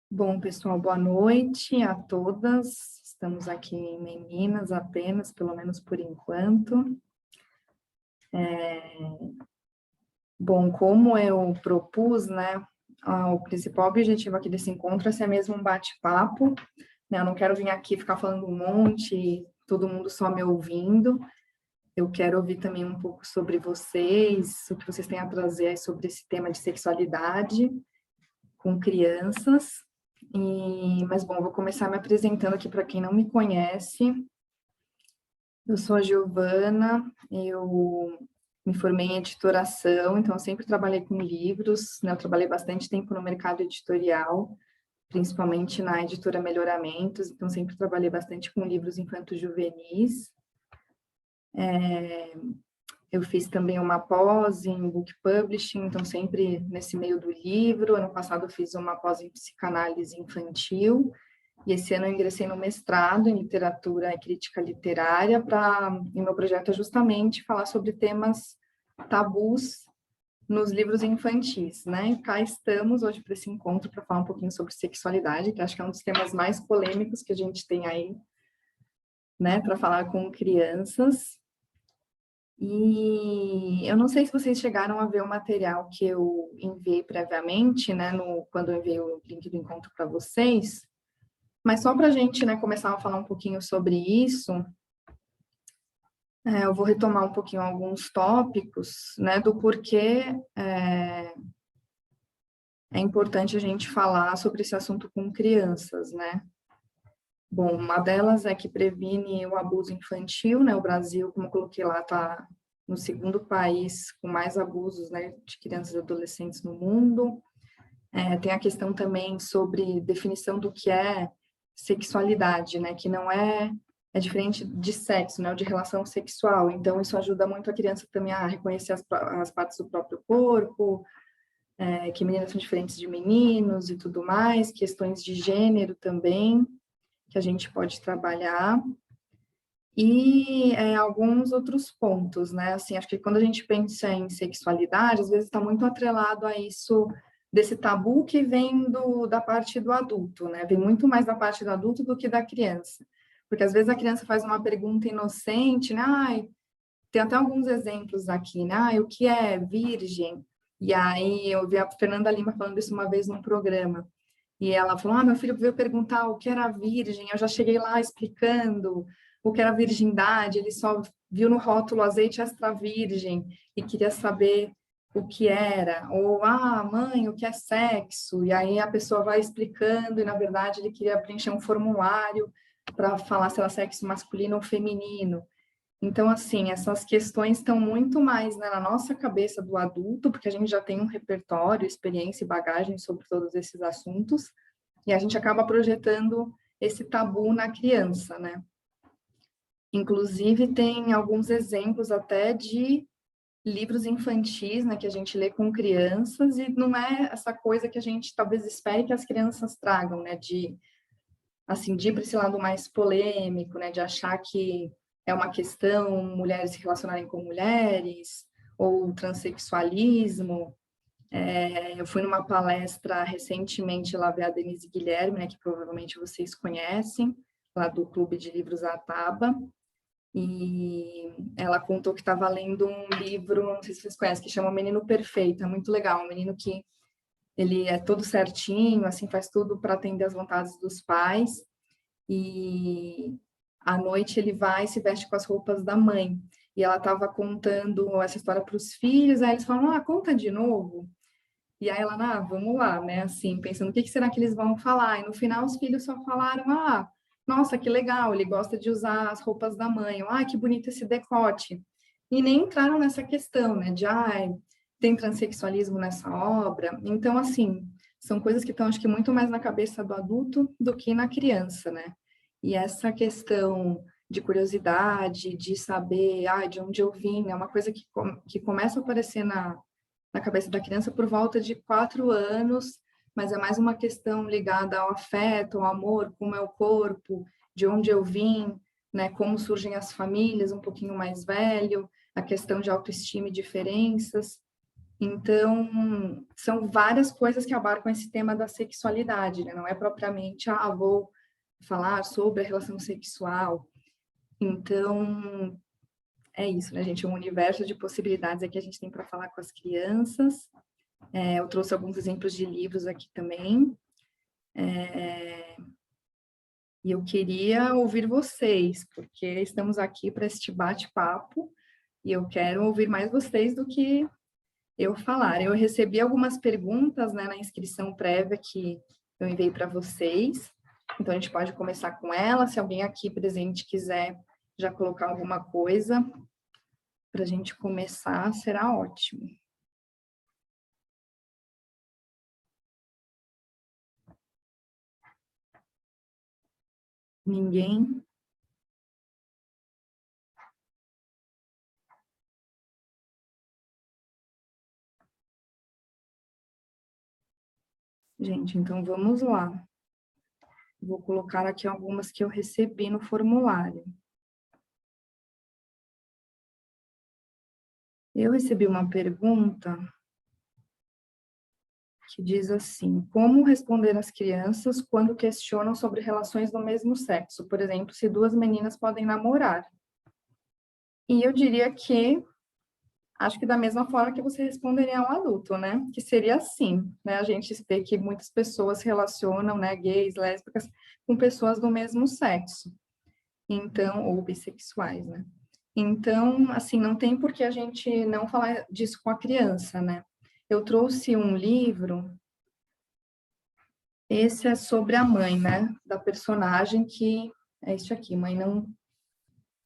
Bom, pessoal, boa noite a todas. Estamos aqui em Meninas apenas, pelo menos por enquanto. Bom, como eu propus, né, o principal objetivo aqui desse encontro é ser mesmo um bate-papo, né? Eu não quero vir aqui ficar falando um monte e todo mundo só me ouvindo. Eu quero ouvir também um pouco sobre vocês, o que vocês têm a trazer aí sobre esse tema de sexualidade com crianças. Mas, bom, vou começar me apresentando aqui para quem não me conhece. Eu sou a Giovana, eu me formei em editoração, então eu sempre trabalhei com livros, né? Eu trabalhei bastante tempo no mercado editorial, principalmente na editora Melhoramentos, então sempre trabalhei bastante com livros infanto-juvenis. Eu fiz também uma pós em book publishing, então sempre nesse meio do livro. Ano passado eu fiz uma pós em psicanálise infantil, e esse ano eu ingressei no mestrado em literatura e crítica literária, e meu projeto é justamente falar sobre temas tabus nos livros infantis, né? E cá estamos hoje para esse encontro para falar um pouquinho sobre sexualidade, que acho que é um dos temas mais polêmicos que a gente tem aí, né, para falar com crianças. E eu não sei se vocês chegaram a ver o material que eu enviei previamente, né, quando eu enviei o link do encontro para vocês, mas só para a gente, né, começar a falar um pouquinho sobre isso, eu vou retomar um pouquinho alguns tópicos, né, do porquê é importante a gente falar sobre esse assunto com crianças, né. Bom, uma delas é que previne o abuso infantil, né, o Brasil, como eu coloquei lá, está no segundo país com mais abusos, né, de crianças e adolescentes no mundo. Tem a questão também sobre definição do que é sexualidade, né, que não é diferente de sexo, né, ou de relação sexual. Então, isso ajuda muito a criança também a reconhecer as partes do próprio corpo, que meninas são diferentes de meninos e tudo mais, questões de gênero também, que a gente pode trabalhar. E alguns outros pontos, né? Assim, acho que quando a gente pensa em sexualidade, às vezes está muito atrelado a isso, desse tabu que vem da parte do adulto, né? Vem muito mais da parte do adulto do que da criança. Porque às vezes a criança faz uma pergunta inocente, né? Ai, tem até alguns exemplos aqui, né? Ai, o que é virgem? E aí eu vi a Fernanda Lima falando isso uma vez num programa. E ela falou: meu filho veio perguntar o que era virgem. Eu já cheguei lá explicando o que era virgindade. Ele só viu no rótulo azeite extra virgem e queria saber o que era. Ou, mãe, o que é sexo? E aí a pessoa vai explicando e, na verdade, ele queria preencher um formulário para falar se era sexo masculino ou feminino. Então, assim, essas questões estão muito mais, né, na nossa cabeça do adulto, porque a gente já tem um repertório, experiência e bagagem sobre todos esses assuntos, e a gente acaba projetando esse tabu na criança, né? Inclusive, tem alguns exemplos até de livros infantis, né, que a gente lê com crianças, e não é essa coisa que a gente talvez espere que as crianças tragam, né, assim, de ir para esse lado mais polêmico, né, de achar que é uma questão mulheres se relacionarem com mulheres, ou transexualismo. Eu fui numa palestra recentemente lá ver a Denise Guilherme, né, que provavelmente vocês conhecem, lá do Clube de Livros Ataba, e ela contou que estava lendo um livro, não sei se vocês conhecem, que chama O Menino Perfeito, é muito legal, um menino que ele é todo certinho, assim, faz tudo para atender às vontades dos pais, e à noite ele vai e se veste com as roupas da mãe. E ela estava contando essa história para os filhos, aí eles falam, conta de novo. E aí ela, vamos lá, né, assim, pensando, o que será que eles vão falar? E no final os filhos só falaram, nossa, que legal, ele gosta de usar as roupas da mãe, que bonito esse decote. E nem entraram nessa questão, né, de, tem transexualismo nessa obra. Então, assim, são coisas que estão, acho que, muito mais na cabeça do adulto do que na criança, né? E essa questão de curiosidade, de saber, de onde eu vim, é uma coisa que começa a aparecer na cabeça da criança por volta de 4 anos, mas é mais uma questão ligada ao afeto, ao amor, como é o corpo, de onde eu vim, né, como surgem as famílias, um pouquinho mais velho, a questão de autoestima e diferenças. Então, são várias coisas que abarcam esse tema da sexualidade, né? Não é propriamente, vou falar sobre a relação sexual. Então, é isso, né, gente? Um universo de possibilidades é que a gente tem para falar com as crianças. Eu trouxe alguns exemplos de livros aqui também. E eu queria ouvir vocês, porque estamos aqui para este bate-papo e eu quero ouvir mais vocês do que eu falar. Eu recebi algumas perguntas, né, na inscrição prévia que eu enviei para vocês. Então, a gente pode começar com ela. Se alguém aqui presente quiser já colocar alguma coisa para a gente começar, será ótimo. Ninguém? Gente, então vamos lá. Vou colocar aqui algumas que eu recebi no formulário. Eu recebi uma pergunta que diz assim: como responder às crianças quando questionam sobre relações do mesmo sexo? Por exemplo, se duas meninas podem namorar. E eu diria que, acho que da mesma forma que você responderia a um adulto, né? Que seria assim, né? A gente vê que muitas pessoas relacionam, né, gays, lésbicas, com pessoas do mesmo sexo. Então, ou bissexuais, né? Então, assim, não tem por que a gente não falar disso com a criança, né? Eu trouxe um livro, esse é sobre a mãe, né? Da personagem que é este aqui, mãe não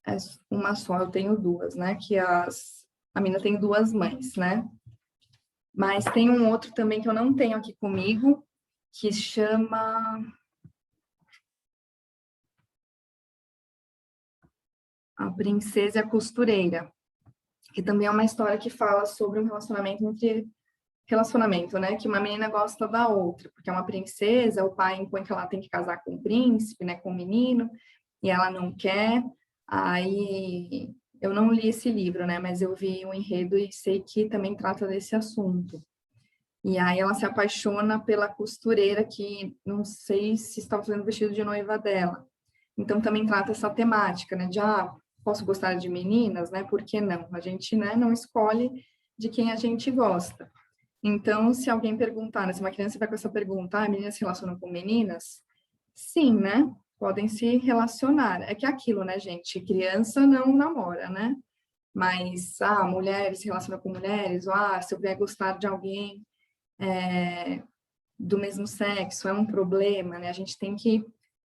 é uma só, eu tenho duas, né? Que a menina tem duas mães, né? Mas tem um outro também que eu não tenho aqui comigo, que chama A Princesa e a Costureira, que também é uma história que fala sobre um relacionamento, né? Que uma menina gosta da outra, porque é uma princesa, o pai impõe que ela tem que casar com o príncipe, né? Com o menino, e ela não quer. Aí eu não li esse livro, né? Mas eu vi o enredo e sei que também trata desse assunto. E aí ela se apaixona pela costureira que não sei se estava fazendo o vestido de noiva dela. Então também trata essa temática, né? De posso gostar de meninas, né? Por que não? A gente, né, não escolhe de quem a gente gosta. Então, se alguém perguntar, né, se uma criança vai com essa pergunta, meninas se relacionam com meninas? Sim, né? Podem se relacionar. É que é aquilo, né, gente? Criança não namora, né? Mas, mulheres se relacionam com mulheres, ou, se eu vier gostar de alguém do mesmo sexo, é um problema, né? A gente tem que,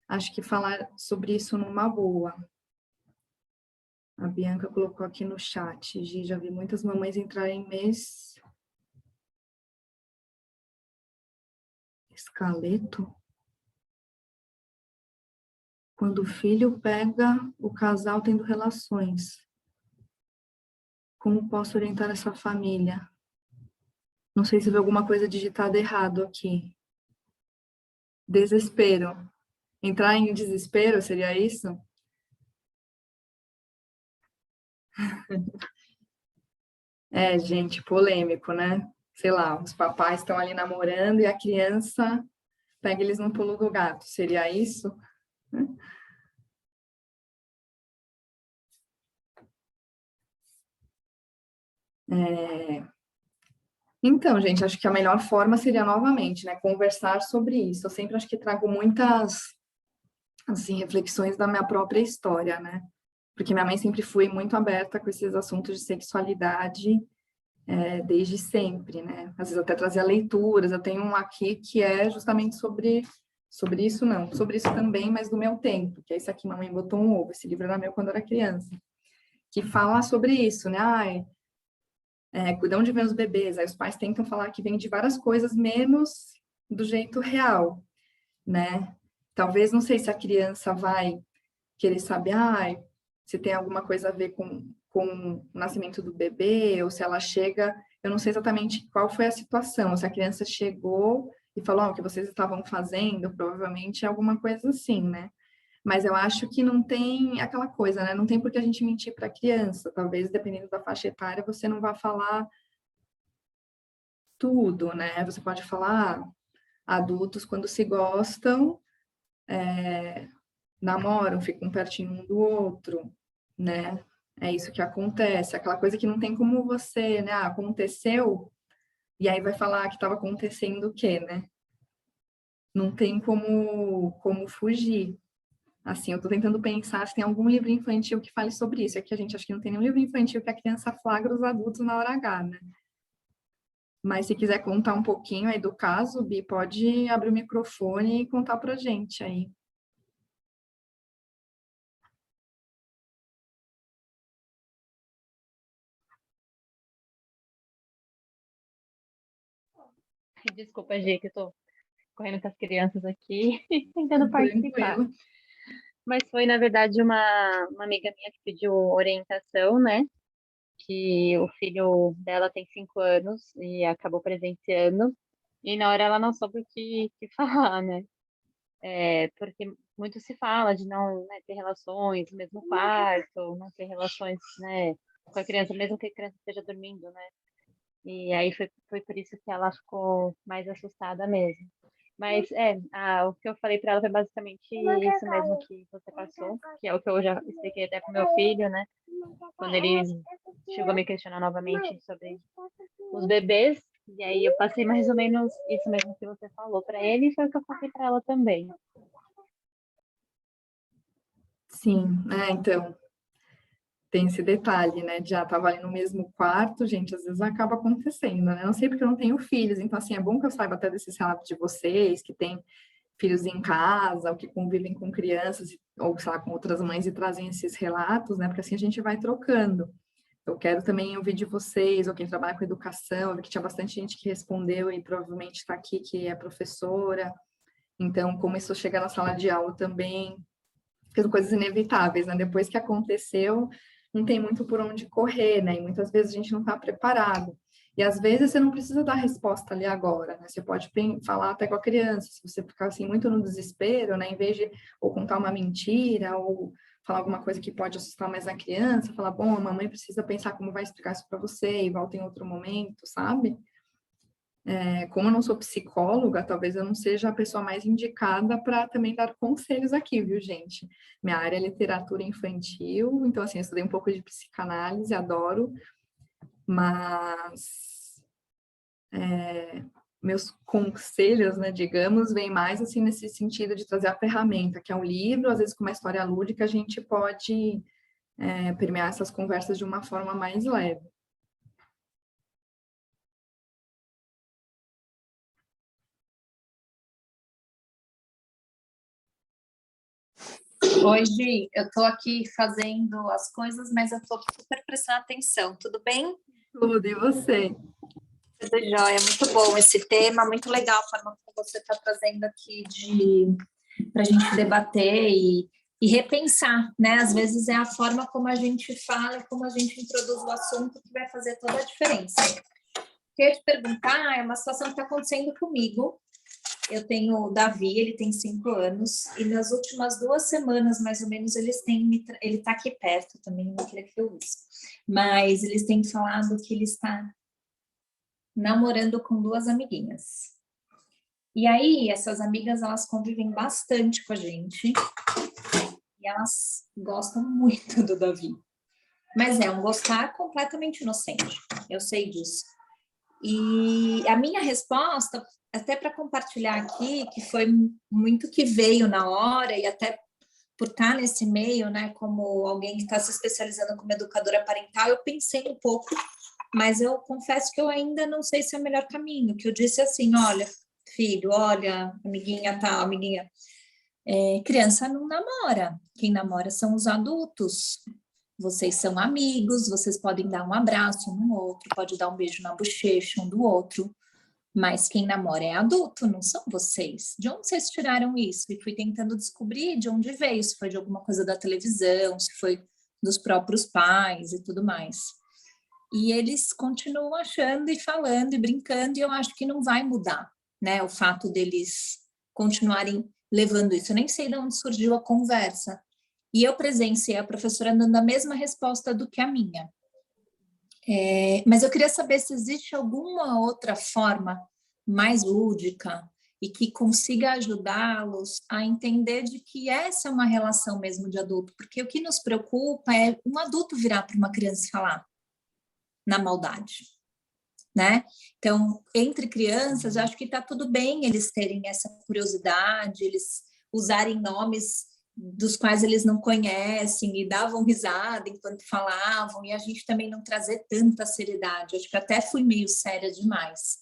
acho que, falar sobre isso numa boa. A Bianca colocou aqui no chat, Gi, já vi muitas mamães entrarem em mês... Escaleto? Quando o filho pega o casal tendo relações. Como posso orientar essa família? Não sei se vi alguma coisa digitada errado aqui. Desespero. Entrar em desespero, seria isso? É, gente, polêmico, né? Sei lá, os papais estão ali namorando e a criança pega eles no pulo do gato. Seria isso? Então, gente, acho que a melhor forma seria novamente, né, conversar sobre isso. Eu sempre acho que trago muitas, assim, reflexões da minha própria história, né? Porque minha mãe sempre foi muito aberta com esses assuntos de sexualidade, desde sempre, né? Às vezes até trazia leituras. Eu tenho um aqui que é justamente sobre isso, não, sobre isso também, mas do meu tempo, que é esse aqui, Mamãe Botou um Ovo. Esse livro era meu quando eu era criança, que fala sobre isso, né? Cuidam de ver os bebês. Aí os pais tentam falar que vem de várias coisas, menos do jeito real, né? Talvez, não sei se a criança vai querer saber, se tem alguma coisa a ver com o nascimento do bebê, ou se ela chega, eu não sei exatamente qual foi a situação, se a criança chegou e falou, o que vocês estavam fazendo, provavelmente é alguma coisa assim, né? Mas eu acho que não tem aquela coisa, né? Não tem por que a gente mentir para a criança. Talvez, dependendo da faixa etária, você não vá falar tudo, né? Você pode falar, adultos quando se gostam, namoram, ficam pertinho um do outro, né? É isso que acontece, aquela coisa que não tem como você, né? Ah, aconteceu, e aí vai falar que estava acontecendo o quê, né? Não tem como fugir. Assim, eu estou tentando pensar se tem algum livro infantil que fale sobre isso. É que a gente acha que não tem nenhum livro infantil que a criança flagra os adultos na hora H, né? Mas se quiser contar um pouquinho aí do caso, Bi, pode abrir o microfone e contar pra gente aí. Desculpa, Gi, que eu tô correndo com as crianças aqui, tentando participar. Tranquilo. Mas foi, na verdade, uma amiga minha que pediu orientação, né? Que o filho dela tem 5 anos e acabou presenciando. E na hora ela não soube o que falar, né? Porque muito se fala de não, né, ter relações no mesmo quarto, não ter relações, né, com a criança, mesmo que a criança esteja dormindo, né? E aí foi por isso que ela ficou mais assustada mesmo. Mas o que eu falei para ela foi basicamente isso mesmo que você passou, que é o que eu já expliquei até pro meu filho, né? Quando ele chegou a me questionar novamente sobre os bebês, e aí eu passei mais ou menos isso mesmo que você falou para ele, e foi o que eu falei para ela também. Sim, então, tem esse detalhe, né? De já estava ali no mesmo quarto, gente, às vezes acaba acontecendo, né? Não sei porque eu não tenho filhos, então, assim, é bom que eu saiba até desses relatos de vocês, que têm filhos em casa, ou que convivem com crianças, ou, sei lá, com outras mães e trazem esses relatos, né? Porque assim a gente vai trocando. Eu quero também ouvir de vocês, ou quem trabalha com educação, eu vi que tinha bastante gente que respondeu e provavelmente está aqui, que é professora. Então, como isso chega na sala de aula também, porque são coisas inevitáveis, né? Depois que aconteceu, não tem muito por onde correr, né? E muitas vezes a gente não está preparado. E às vezes você não precisa dar resposta ali agora, né? Você pode falar até com a criança, se você ficar assim muito no desespero, né? Em vez de ou contar uma mentira ou falar alguma coisa que pode assustar mais a criança, falar, bom, a mamãe precisa pensar como vai explicar isso para você e volta em outro momento, sabe? Como eu não sou psicóloga, talvez eu não seja a pessoa mais indicada para também dar conselhos aqui, viu, gente? Minha área é literatura infantil, então, assim, eu estudei um pouco de psicanálise, adoro, mas meus conselhos, né, digamos, vêm mais, assim, nesse sentido de trazer a ferramenta, que é um livro, às vezes com uma história lúdica, a gente pode permear essas conversas de uma forma mais leve. Oi, Gi, eu tô aqui fazendo as coisas, mas eu tô super prestando atenção, tudo bem? Tudo, e você? Tudo jóia, muito bom esse tema, muito legal a forma como você está trazendo aqui para a gente debater e repensar, né? Às vezes é a forma como a gente fala, como a gente introduz o assunto que vai fazer toda a diferença. Queria te perguntar, é uma situação que está acontecendo comigo. Eu tenho o Davi, ele tem 5 anos, e nas últimas 2 semanas, mais ou menos, ele está aqui perto também, não queria que eu isso, mas eles têm falado que ele está namorando com 2 amiguinhas. E aí, essas amigas, elas convivem bastante com a gente, e elas gostam muito do Davi. Mas é um gostar completamente inocente, eu sei disso. E a minha resposta, até para compartilhar aqui, que foi muito que veio na hora, e até por estar nesse meio, né, como alguém que está se especializando como educadora parental, eu pensei um pouco, mas eu confesso que eu ainda não sei se é o melhor caminho, que eu disse assim, olha, filho, olha, amiguinha tal, amiguinha, criança não namora, quem namora são os adultos, vocês são amigos, vocês podem dar um abraço um no outro, pode dar um beijo na bochecha um do outro, mas quem namora é adulto, não são vocês. De onde vocês tiraram isso? E fui tentando descobrir de onde veio, se foi de alguma coisa da televisão, se foi dos próprios pais e tudo mais. E eles continuam achando e falando e brincando, e eu acho que não vai mudar, né? O fato deles continuarem levando isso. Eu nem sei de onde surgiu a conversa. E eu presenciei a professora dando a mesma resposta do que a minha. Mas eu queria saber se existe alguma outra forma mais lúdica e que consiga ajudá-los a entender de que essa é uma relação mesmo de adulto, porque o que nos preocupa é um adulto virar para uma criança e falar na maldade, né? Então, entre crianças, eu acho que está tudo bem eles terem essa curiosidade, eles usarem nomes dos quais eles não conhecem e davam risada enquanto falavam, e a gente também não trazer tanta seriedade. Acho que até fui meio séria demais.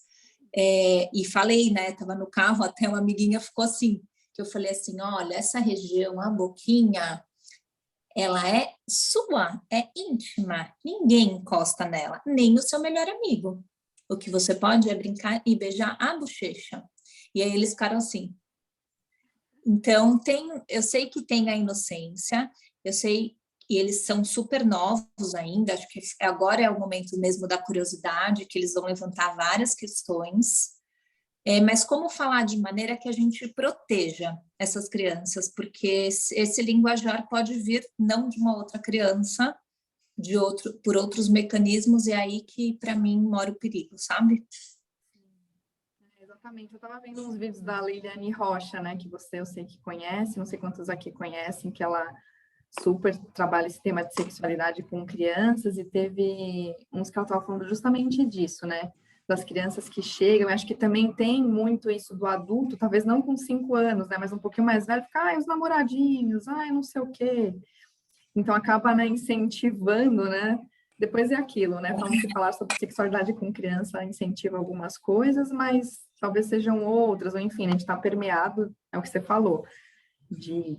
E falei, né? Estava no carro, até uma amiguinha ficou assim, que eu falei assim, olha, essa região, a boquinha, ela é sua, é íntima, ninguém encosta nela, nem o seu melhor amigo. O que você pode é brincar e beijar a bochecha. E aí eles ficaram assim. Então, eu sei que tem a inocência, eu sei que eles são super novos ainda, acho que agora é o momento mesmo da curiosidade, que eles vão levantar várias questões, mas como falar de maneira que a gente proteja essas crianças, porque esse linguajar pode vir não de uma outra criança, por outros mecanismos, e é aí que, para mim, mora o perigo, sabe? Exatamente, eu estava vendo uns vídeos da Leiliane Rocha, né, que eu sei que conhece, não sei quantos aqui conhecem, que ela super trabalha esse tema de sexualidade com crianças, e teve uns que ela estava falando justamente disso, né, das crianças que chegam. Eu acho que também tem muito isso do adulto, talvez não com 5 anos, né, mas um pouquinho mais velho, ficar, os namoradinhos, não sei o quê. Então, acaba, né, incentivando, né? Depois é aquilo, né? Falamos que falar sobre sexualidade com criança incentiva algumas coisas, mas talvez sejam outras, ou enfim, a gente está permeado, é o que você falou, de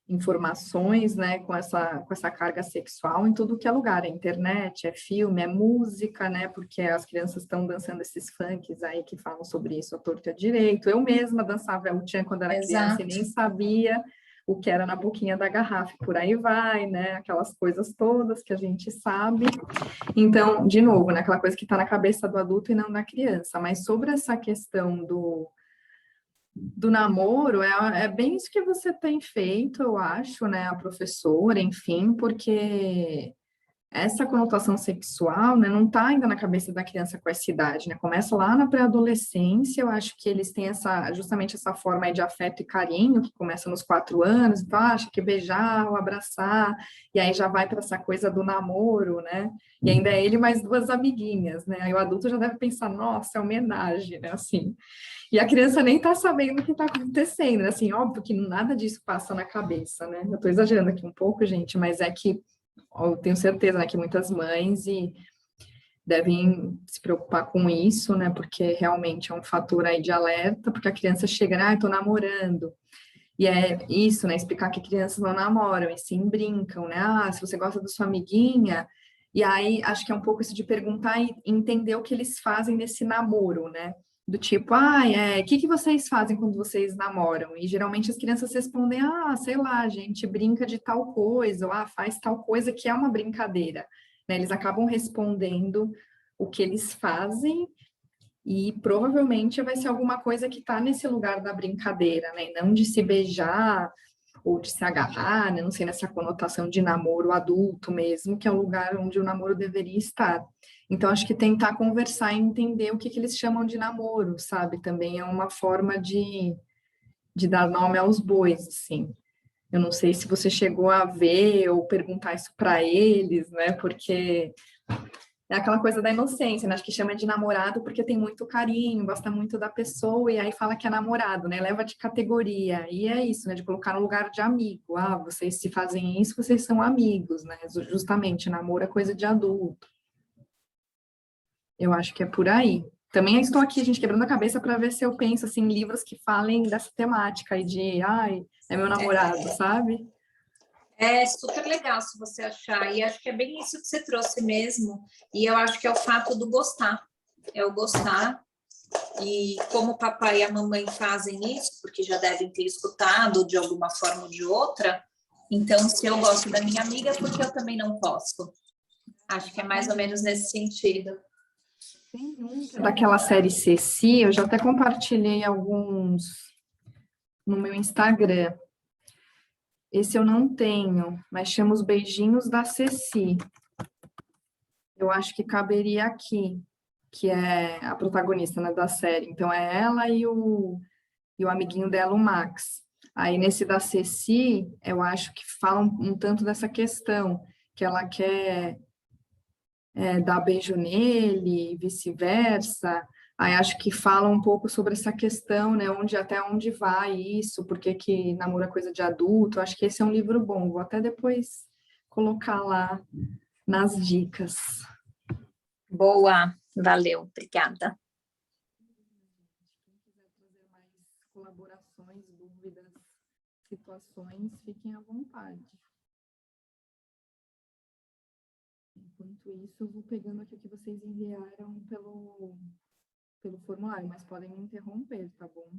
informações, né, com essa carga sexual em tudo que é lugar, é internet, é filme, é música, né, porque as crianças estão dançando esses funks aí que falam sobre isso à torta e à direito. Eu mesma dançava El Chan quando era criança e nem sabia o que era na boquinha da garrafa, por aí vai, né, aquelas coisas todas que a gente sabe. Então, de novo, né, aquela coisa que está na cabeça do adulto e não da criança. Mas sobre essa questão do namoro, é bem isso que você tem feito, eu acho, né, a professora, enfim, porque essa conotação sexual, né, não está ainda na cabeça da criança com essa idade, né, começa lá na pré-adolescência. Eu acho que eles têm justamente essa forma aí de afeto e carinho, que começa nos 4 anos, então acha que beijar ou abraçar, e aí já vai para essa coisa do namoro, né, e ainda é ele mais 2 amiguinhas, né, aí o adulto já deve pensar, nossa, é homenagem, né, assim. E a criança nem está sabendo o que está acontecendo, né? Assim, óbvio que nada disso passa na cabeça, né? Eu estou exagerando aqui um pouco, gente, mas é que eu tenho certeza, né, que muitas mães devem se preocupar com isso, né? Porque realmente é um fator aí de alerta, porque a criança chega, estou namorando. E é isso, né? Explicar que crianças não namoram, e sim brincam, né? Se você gosta da sua amiguinha. E aí, acho que é um pouco isso de perguntar e entender o que eles fazem nesse namoro, né? Do tipo, o que vocês fazem quando vocês namoram? E geralmente as crianças respondem, sei lá, a gente brinca de tal coisa, ou faz tal coisa, que é uma brincadeira, né? Eles acabam respondendo o que eles fazem, e provavelmente vai ser alguma coisa que está nesse lugar da brincadeira, né? Não de se beijar ou de se agarrar, né? Não sei, nessa conotação de namoro adulto mesmo, que é o lugar onde o namoro deveria estar. Então, acho que tentar conversar e entender o que eles chamam de namoro, sabe? Também é uma forma de dar nome aos bois, assim. Eu não sei se você chegou a ver ou perguntar isso para eles, né? Porque é aquela coisa da inocência, né? Acho que chama de namorado porque tem muito carinho, gosta muito da pessoa, e aí fala que é namorado, né? Leva de categoria. E é isso, né? De colocar no lugar de amigo. Vocês se fazem isso, vocês são amigos, né? Justamente, namoro é coisa de adulto. Eu acho que é por aí. Também estou aqui, gente, quebrando a cabeça para ver se eu penso, assim, em livros que falem dessa temática aí de, é meu namorado, sabe? É super legal se você achar, e acho que é bem isso que você trouxe mesmo, e eu acho que é o fato do gostar, é o gostar, e como o papai e a mamãe fazem isso, porque já devem ter escutado de alguma forma ou de outra, então se eu gosto da minha amiga, porque eu também não posso. Acho que é mais ou menos nesse sentido. Daquela série Ceci, eu já até compartilhei alguns no meu Instagram. Esse eu não tenho, mas chama Os Beijinhos da Ceci. eu acho que caberia aqui, que é a protagonista, né, da série. Então, é ela e o amiguinho dela, o Max. Aí, nesse da Ceci, eu acho que fala um tanto dessa questão, que ela quer dar beijo nele, e vice-versa. Aí, acho que fala um pouco sobre essa questão, né, até onde vai isso, por que que namoro é coisa de adulto. Acho que esse é um livro bom, vou até depois colocar lá nas dicas. Boa, valeu, obrigada. Quem quiser trazer mais colaborações, dúvidas, situações, fiquem à vontade. Enquanto isso, eu vou pegando aqui o que vocês enviaram pelo formulário, mas podem me interromper, tá bom?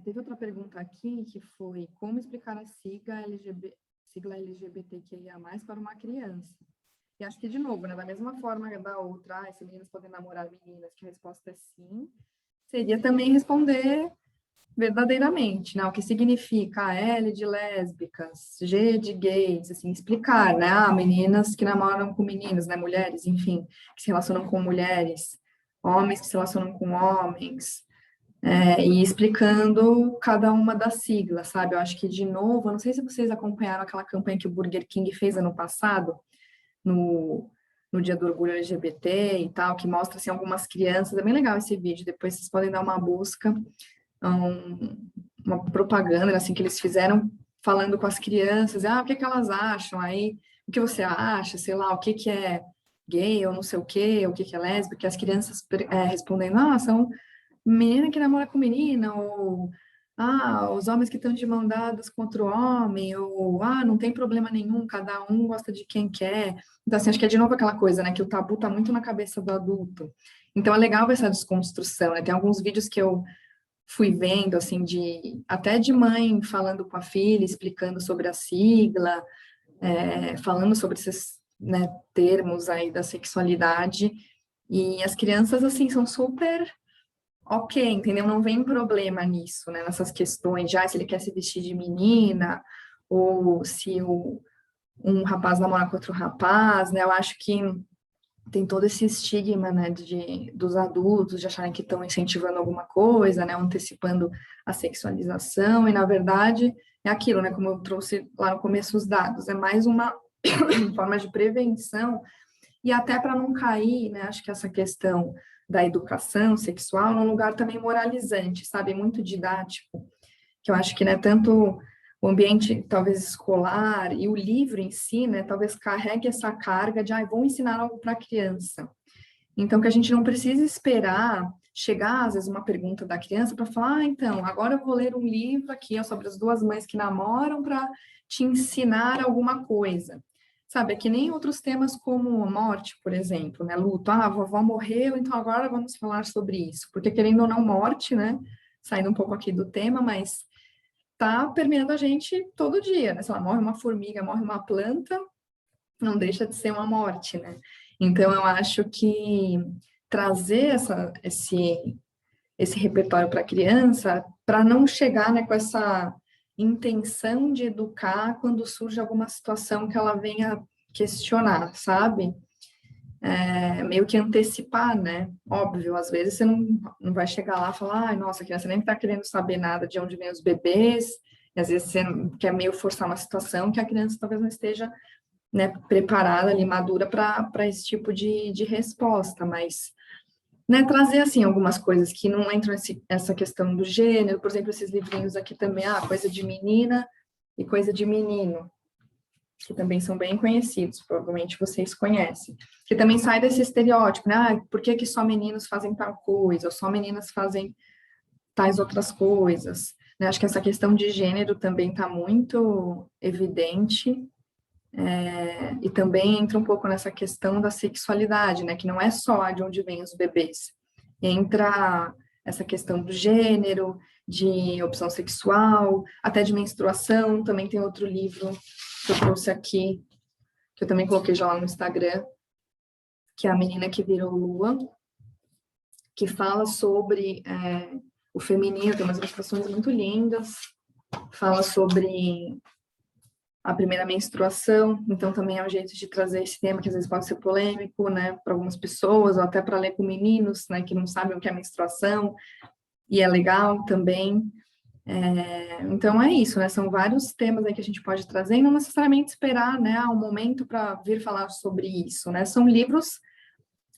Teve outra pergunta aqui, que foi como explicar a sigla LGBTQIA+, para uma criança? E acho que, de novo, né, da mesma forma da outra, se meninas podem namorar meninas, que a resposta é sim, seria também responder verdadeiramente, né, o que significa L de lésbicas, G de gays, assim, explicar, né, meninas que namoram com meninos, né, mulheres, enfim, que se relacionam com mulheres, homens que se relacionam com homens, e explicando cada uma das siglas, sabe? Eu acho que, de novo, eu não sei se vocês acompanharam aquela campanha que o Burger King fez ano passado, no Dia do Orgulho LGBT e tal, que mostra, assim, algumas crianças, é bem legal esse vídeo, depois vocês podem dar uma busca, uma propaganda, assim, que eles fizeram, falando com as crianças, o que que elas acham, aí, o que você acha, sei lá, o que que é gay, ou não sei o que é lésbica, as crianças respondendo, são menina que namora com menina, ou os homens que estão de mão dadas contra o homem, ou não tem problema nenhum, cada um gosta de quem quer. Então, assim, acho que é de novo aquela coisa, né, que o tabu tá muito na cabeça do adulto. Então, é legal ver essa desconstrução, né? Tem alguns vídeos que eu fui vendo, assim, até de mãe falando com a filha, explicando sobre a sigla, falando sobre esses, né, termos aí da sexualidade, e as crianças, assim, são super ok, entendeu? Não vem problema nisso, né? Nessas questões, se ele quer se vestir de menina, ou se um rapaz namora com outro rapaz, né? Eu acho que tem todo esse estigma, né, dos adultos de acharem que estão incentivando alguma coisa, né, antecipando a sexualização, e na verdade é aquilo, né, como eu trouxe lá no começo os dados, é mais uma forma de prevenção, e até para não cair, né, acho que essa questão da educação sexual num lugar também moralizante, sabe, muito didático, que eu acho que, né, tanto o ambiente, talvez, escolar e o livro em si, né, talvez carregue essa carga de, vou ensinar algo para a criança. Então, que a gente não precisa esperar chegar, às vezes, uma pergunta da criança para falar, então, agora eu vou ler um livro aqui sobre as duas mães que namoram para te ensinar alguma coisa. Sabe, é que nem outros temas como morte, por exemplo, né, luto, a vovó morreu, então agora vamos falar sobre isso, porque querendo ou não, morte, né, saindo um pouco aqui do tema, mas tá permeando a gente todo dia, né, sei lá, morre uma formiga, morre uma planta, não deixa de ser uma morte, né, então eu acho que trazer esse repertório para a criança, para não chegar, né, com essa intenção de educar quando surge alguma situação que ela venha questionar, sabe? Meio que antecipar, né? Óbvio, às vezes você não vai chegar lá e falar, nossa, a criança nem está querendo saber nada de onde vem os bebês, e às vezes você quer meio forçar uma situação que a criança talvez não esteja, né, preparada ali, madura para esse tipo de resposta, mas, né, trazer, assim, algumas coisas que não entram essa questão do gênero, por exemplo, esses livrinhos aqui também, coisa de menina e coisa de menino, que também são bem conhecidos, provavelmente vocês conhecem, que também sai desse estereótipo, né, por que que só meninos fazem tal coisa, ou só meninas fazem tais outras coisas, né, acho que essa questão de gênero também está muito evidente, e também entra um pouco nessa questão da sexualidade, né, que não é só de onde vêm os bebês. Entra essa questão do gênero, de opção sexual, até de menstruação. Também tem outro livro que eu trouxe aqui, que eu também coloquei já lá no Instagram, que é A Menina que Virou Lua, que fala sobre o feminino, tem umas ilustrações muito lindas, fala sobre a primeira menstruação, então também é um jeito de trazer esse tema que às vezes pode ser polêmico, né, para algumas pessoas, ou até para ler com meninos, né, que não sabem o que é menstruação, e é legal também. Então é isso, né, são vários temas aí que a gente pode trazer, e não necessariamente esperar, né, um momento para vir falar sobre isso, né, são livros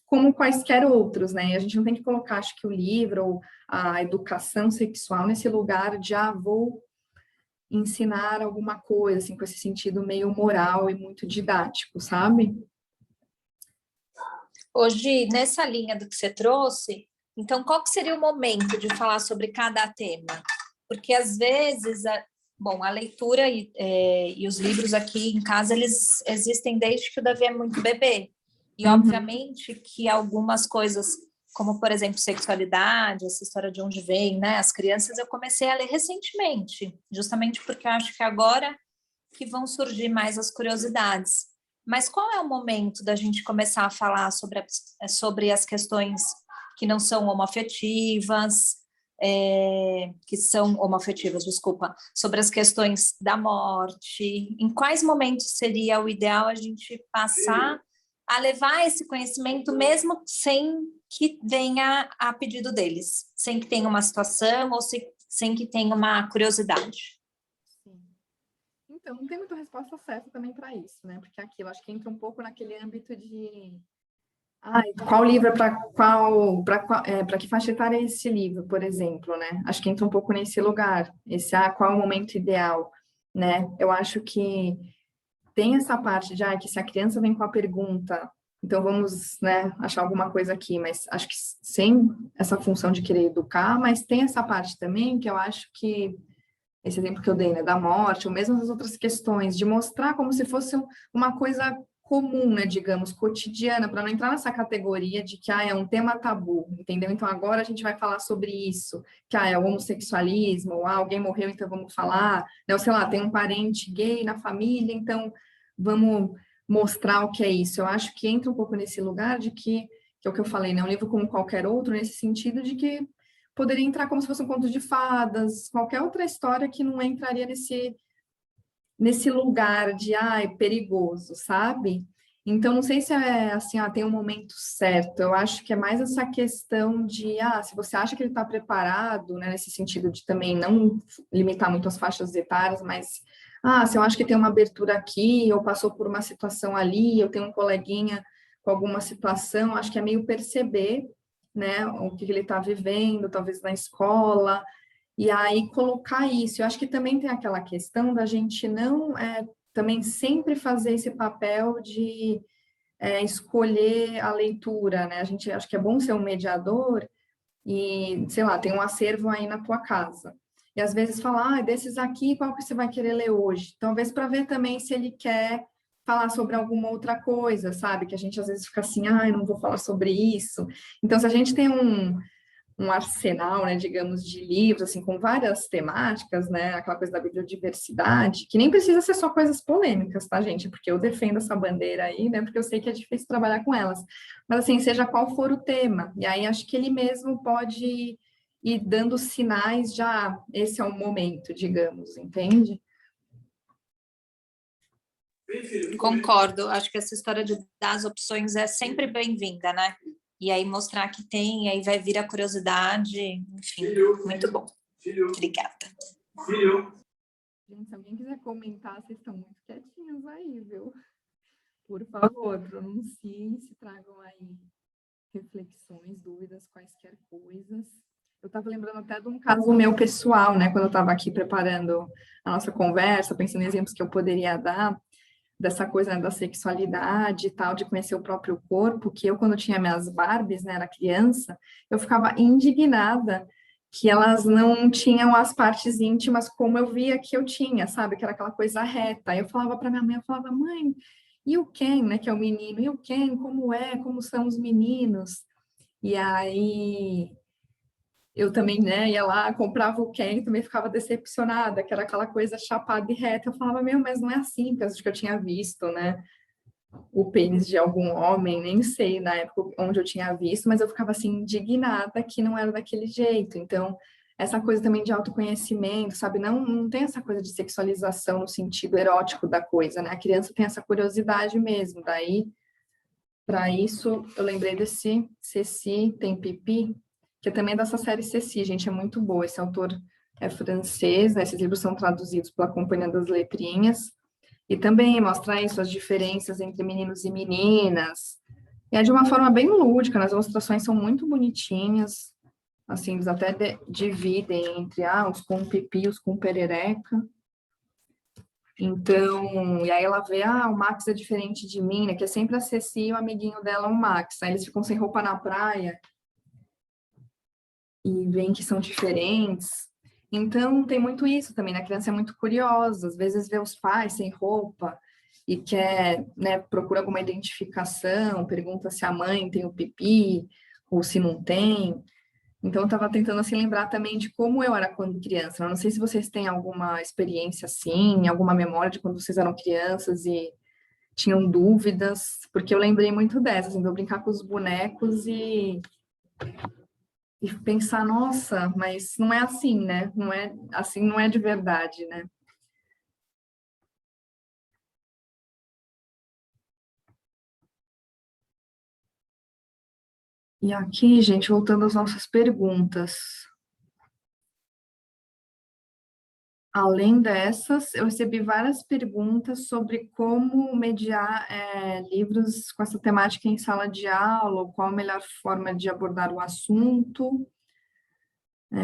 como quaisquer outros, né, e a gente não tem que colocar, acho que o livro ou a educação sexual nesse lugar de, vou ensinar alguma coisa, assim, com esse sentido meio moral e muito didático, sabe? Hoje, nessa linha do que você trouxe, então, qual que seria o momento de falar sobre cada tema? Porque, às vezes, a leitura e os livros aqui em casa, eles existem desde que o Davi é muito bebê. E, obviamente, que algumas coisas, como, por exemplo, sexualidade, essa história de onde vem, né? As crianças, eu comecei a ler recentemente, justamente porque eu acho que agora que vão surgir mais as curiosidades. Mas qual é o momento da gente começar a falar sobre as questões que não são homoafetivas, desculpa, sobre as questões da morte? Em quais momentos seria o ideal a gente passar a levar esse conhecimento, mesmo sem que venha a pedido deles, sem que tenha uma situação ou sem que tenha uma curiosidade? Então, não tem muita resposta certa também para isso, né? Porque aquilo, acho que entra um pouco naquele âmbito de qual livro é para que faixa etária é esse livro, por exemplo, né? Acho que entra um pouco nesse lugar, qual é o momento ideal, né? Eu acho que tem essa parte de que se a criança vem com a pergunta, então vamos, né, achar alguma coisa aqui, mas acho que sem essa função de querer educar, mas tem essa parte também que eu acho que esse exemplo que eu dei, né, da morte, ou mesmo as outras questões, de mostrar como se fosse uma coisa comum, né, digamos, cotidiana, para não entrar nessa categoria de que, é um tema tabu, entendeu? Então, agora a gente vai falar sobre isso, que, é o homossexualismo, ou, alguém morreu, então vamos falar, né, ou, sei lá, tem um parente gay na família, então vamos mostrar o que é isso. Eu acho que entra um pouco nesse lugar de que é o que eu falei, né, um livro como qualquer outro, nesse sentido de que poderia entrar como se fosse um conto de fadas, qualquer outra história que não entraria nesse lugar de, perigoso, sabe? Então, não sei se é assim, tem um momento certo. Eu acho que é mais essa questão de, se você acha que ele está preparado, né, nesse sentido de também não limitar muito as faixas etárias, mas, se eu acho que tem uma abertura aqui, ou passou por uma situação ali, eu tenho um coleguinha com alguma situação, acho que é meio perceber, né, o que ele está vivendo, talvez na escola, e aí colocar isso. Eu acho que também tem aquela questão da gente não também sempre fazer esse papel de escolher a leitura, né? A gente acho que é bom ser um mediador e, sei lá, tem um acervo aí na tua casa. E às vezes falar, desses aqui, qual que você vai querer ler hoje? Talvez para ver também se ele quer falar sobre alguma outra coisa, sabe? Que a gente às vezes fica assim, eu não vou falar sobre isso. Então, se a gente tem um arsenal, né, digamos, de livros, assim, com várias temáticas, né, aquela coisa da biodiversidade, que nem precisa ser só coisas polêmicas, tá, gente? Porque eu defendo essa bandeira aí, né, porque eu sei que é difícil trabalhar com elas. Mas, assim, seja qual for o tema, e aí acho que ele mesmo pode ir dando sinais esse é o momento, digamos, entende? Concordo, acho que essa história de dar as opções é sempre bem-vinda, né? E aí mostrar que tem, aí vai vir a curiosidade, enfim, muito bom. Obrigada. Gente, se alguém quiser comentar, vocês estão muito quietinhos aí, viu? Por favor, pronunciem, se tragam aí reflexões, dúvidas, quaisquer coisas. Eu estava lembrando até de um caso meu pessoal, né? Quando eu estava aqui preparando a nossa conversa, pensando em exemplos que eu poderia dar, dessa coisa, né, da sexualidade e tal, de conhecer o próprio corpo, que eu, quando tinha minhas Barbies, né, era criança, eu ficava indignada que elas não tinham as partes íntimas como eu via que eu tinha, sabe? Que era aquela coisa reta. Aí eu falava para minha mãe, eu falava, mãe, e o Ken, né, que é o menino, e o Ken, como são os meninos? E aí eu também, né, ia lá, comprava o Ken, também ficava decepcionada, que era aquela coisa chapada e reta. Eu falava, mas não é assim, porque acho que eu tinha visto, né, o pênis de algum homem, nem sei na época onde eu tinha visto, mas eu ficava assim, indignada que não era daquele jeito. Então, essa coisa também de autoconhecimento, sabe? Não tem essa coisa de sexualização no sentido erótico da coisa, né? A criança tem essa curiosidade mesmo. Daí, para isso, eu lembrei desse Ceci Tem Pipi, que é também dessa série Ceci, gente, é muito boa. Esse autor é francês, né? Esses livros são traduzidos pela Companhia das Letrinhas, e também mostra isso, as diferenças entre meninos e meninas. E é de uma forma bem lúdica, né? As ilustrações são muito bonitinhas, assim, eles até dividem entre os com pipi, os com perereca. Então, e aí ela vê, o Max é diferente de mim, né? Que é sempre a Ceci e o amiguinho dela, o Max. Aí eles ficam sem roupa na praia e veem que são diferentes. Então, tem muito isso também, né? A criança é muito curiosa, às vezes vê os pais sem roupa e quer, né, procura alguma identificação, pergunta se a mãe tem o pipi ou se não tem. Então, eu estava tentando, assim, lembrar também de como eu era quando criança. Eu não sei se vocês têm alguma experiência assim, alguma memória de quando vocês eram crianças e tinham dúvidas, porque eu lembrei muito dessas, assim, de eu brincar com os bonecos e pensar, nossa, mas não é assim, né? Não é assim, não é de verdade, né? E aqui, gente, voltando às nossas perguntas. Além dessas, eu recebi várias perguntas sobre como mediar livros com essa temática em sala de aula, ou qual a melhor forma de abordar o assunto,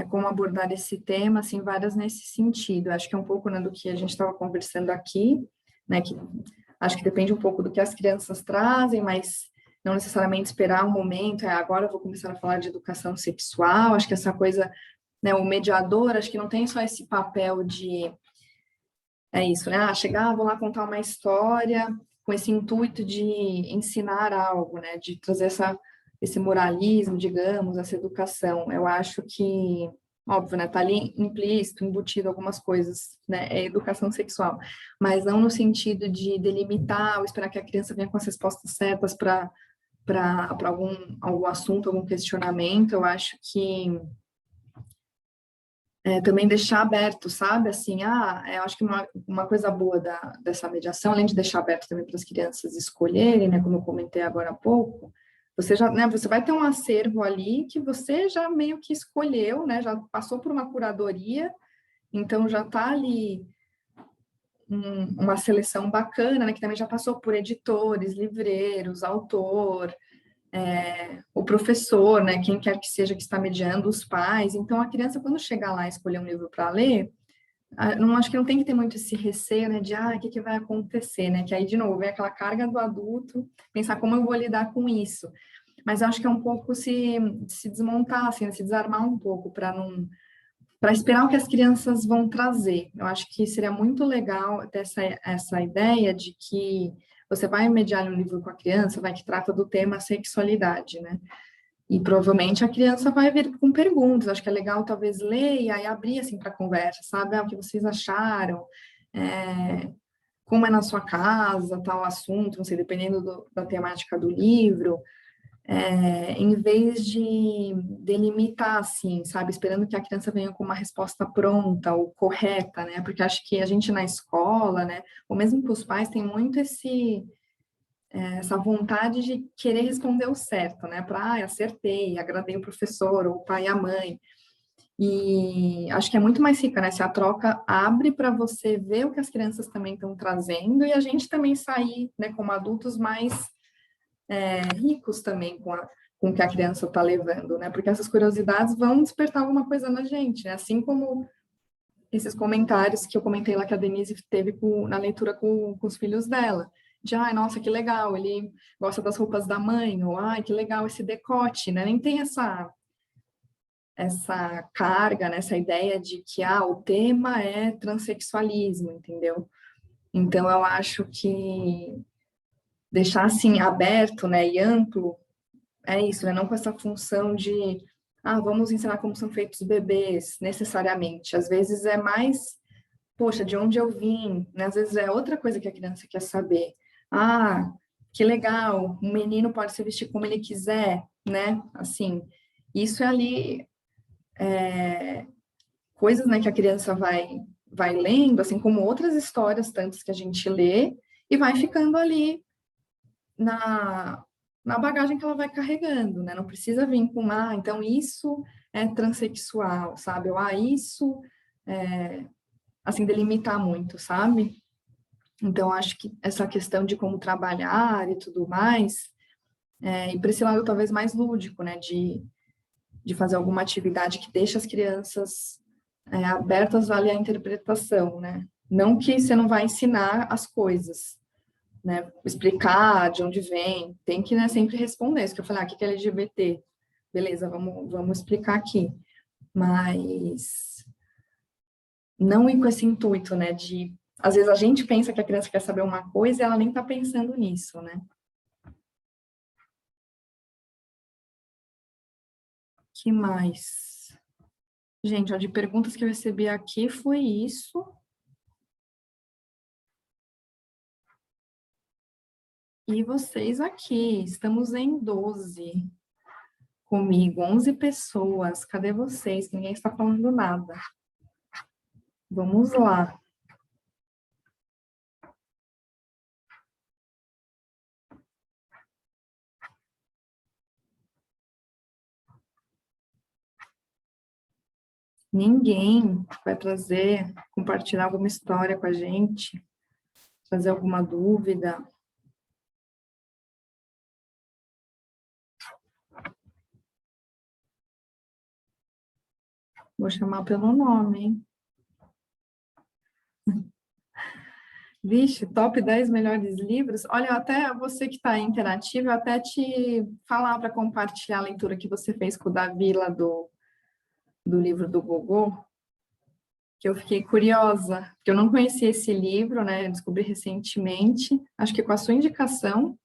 como abordar esse tema, assim, várias nesse sentido. Acho que é um pouco, né, do que a gente estava conversando aqui, né, que acho que depende um pouco do que as crianças trazem, mas não necessariamente esperar um momento, agora eu vou começar a falar de educação sexual, acho que essa coisa, né, o mediador, acho que não tem só esse papel de, isso, né, chegar, vou lá contar uma história com esse intuito de ensinar algo, né, de trazer esse moralismo, digamos, essa educação. Eu acho que, óbvio, né, tá ali implícito, embutido algumas coisas, né, é educação sexual, mas não no sentido de delimitar ou esperar que a criança venha com as respostas certas para algum assunto, algum questionamento. Eu acho que também deixar aberto, sabe? Assim, eu acho que uma coisa boa dessa mediação, além de deixar aberto também para as crianças escolherem, né, como eu comentei agora há pouco, você já, né, você vai ter um acervo ali que você já meio que escolheu, né, já passou por uma curadoria, então já está ali uma seleção bacana, né, que também já passou por editores, livreiros, autor, o professor, né, quem quer que seja que está mediando, os pais. Então, a criança, quando chegar lá e escolher um livro para ler, não acho que não tem que ter muito esse receio, né, de, o que vai acontecer, né, que aí, de novo, vem aquela carga do adulto, pensar como eu vou lidar com isso. Mas acho que é um pouco se desmontar, assim, se desarmar um pouco, para esperar o que as crianças vão trazer. Eu acho que seria muito legal ter essa ideia de que você vai mediar um livro com a criança, vai que trata do tema sexualidade, né? E provavelmente a criança vai vir com perguntas. Acho que é legal talvez ler e aí abrir assim para conversa, sabe? O que vocês acharam? Como é na sua casa, tal assunto, não sei, dependendo da temática do livro. Em vez de delimitar, assim, sabe, esperando que a criança venha com uma resposta pronta ou correta, né, porque acho que a gente na escola, né, ou mesmo com os pais, tem muito essa vontade de querer responder o certo, né, para, acertei, agradei o professor, ou o pai e a mãe, e acho que é muito mais rica, né, se a troca abre para você ver o que as crianças também estão trazendo, e a gente também sair, né, como adultos mais ricos também com o que a criança está levando, né? Porque essas curiosidades vão despertar alguma coisa na gente, né? Assim como esses comentários que eu comentei lá que a Denise teve na leitura com os filhos dela. De, nossa, que legal, ele gosta das roupas da mãe, ou, que legal esse decote, né? Nem tem essa carga, né? Essa ideia de que, o tema é transexualismo, entendeu? Então, eu acho que deixar assim aberto, né, e amplo, é isso, né, não com essa função de, vamos ensinar como são feitos bebês, necessariamente. Às vezes é mais, poxa, de onde eu vim, né? Às vezes é outra coisa que a criança quer saber. Que legal, um menino pode se vestir como ele quiser, né? Assim, isso é ali coisas, né, que a criança vai lendo, assim como outras histórias, tantas que a gente lê, e vai ficando ali na bagagem que ela vai carregando, né? Não precisa vir com, então isso é transexual, sabe? Ou, isso, assim, delimitar muito, sabe? Então, acho que essa questão de como trabalhar e tudo mais, e para esse lado talvez mais lúdico, né? De fazer alguma atividade que deixe as crianças abertas ali à interpretação, né? Não que você não vai ensinar as coisas, né? Explicar de onde vem, tem que, né, sempre responder. Isso que eu falei, o que é LGBT? Beleza, vamos explicar aqui. Mas não ir com esse intuito, né, de... Às vezes a gente pensa que a criança quer saber uma coisa e ela nem está pensando nisso, né? Que mais? Gente, ó, de perguntas que eu recebi aqui foi isso. E vocês aqui, estamos em 12 comigo, 11 pessoas. Cadê vocês? Ninguém está falando nada. Vamos lá. Ninguém vai trazer, compartilhar alguma história com a gente, trazer alguma dúvida. Vou chamar pelo nome, hein? Vixe, top 10 melhores livros. Olha, até você que está interativo, eu até te falar para compartilhar a leitura que você fez com o Davi lá do livro do Gogô, que eu fiquei curiosa, porque eu não conhecia esse livro, né? Eu descobri recentemente, acho que com a sua indicação,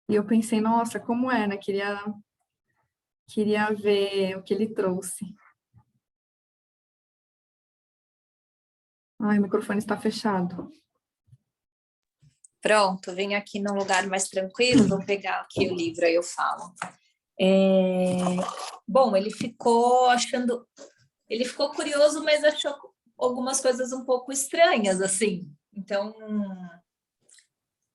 e eu pensei, nossa, como é, né? Queria ver o que ele trouxe. Ai, o microfone está fechado. Pronto, venho aqui num lugar mais tranquilo, vou pegar aqui o livro, aí eu falo. Bom, ele ficou curioso, mas achou algumas coisas um pouco estranhas, assim. Então,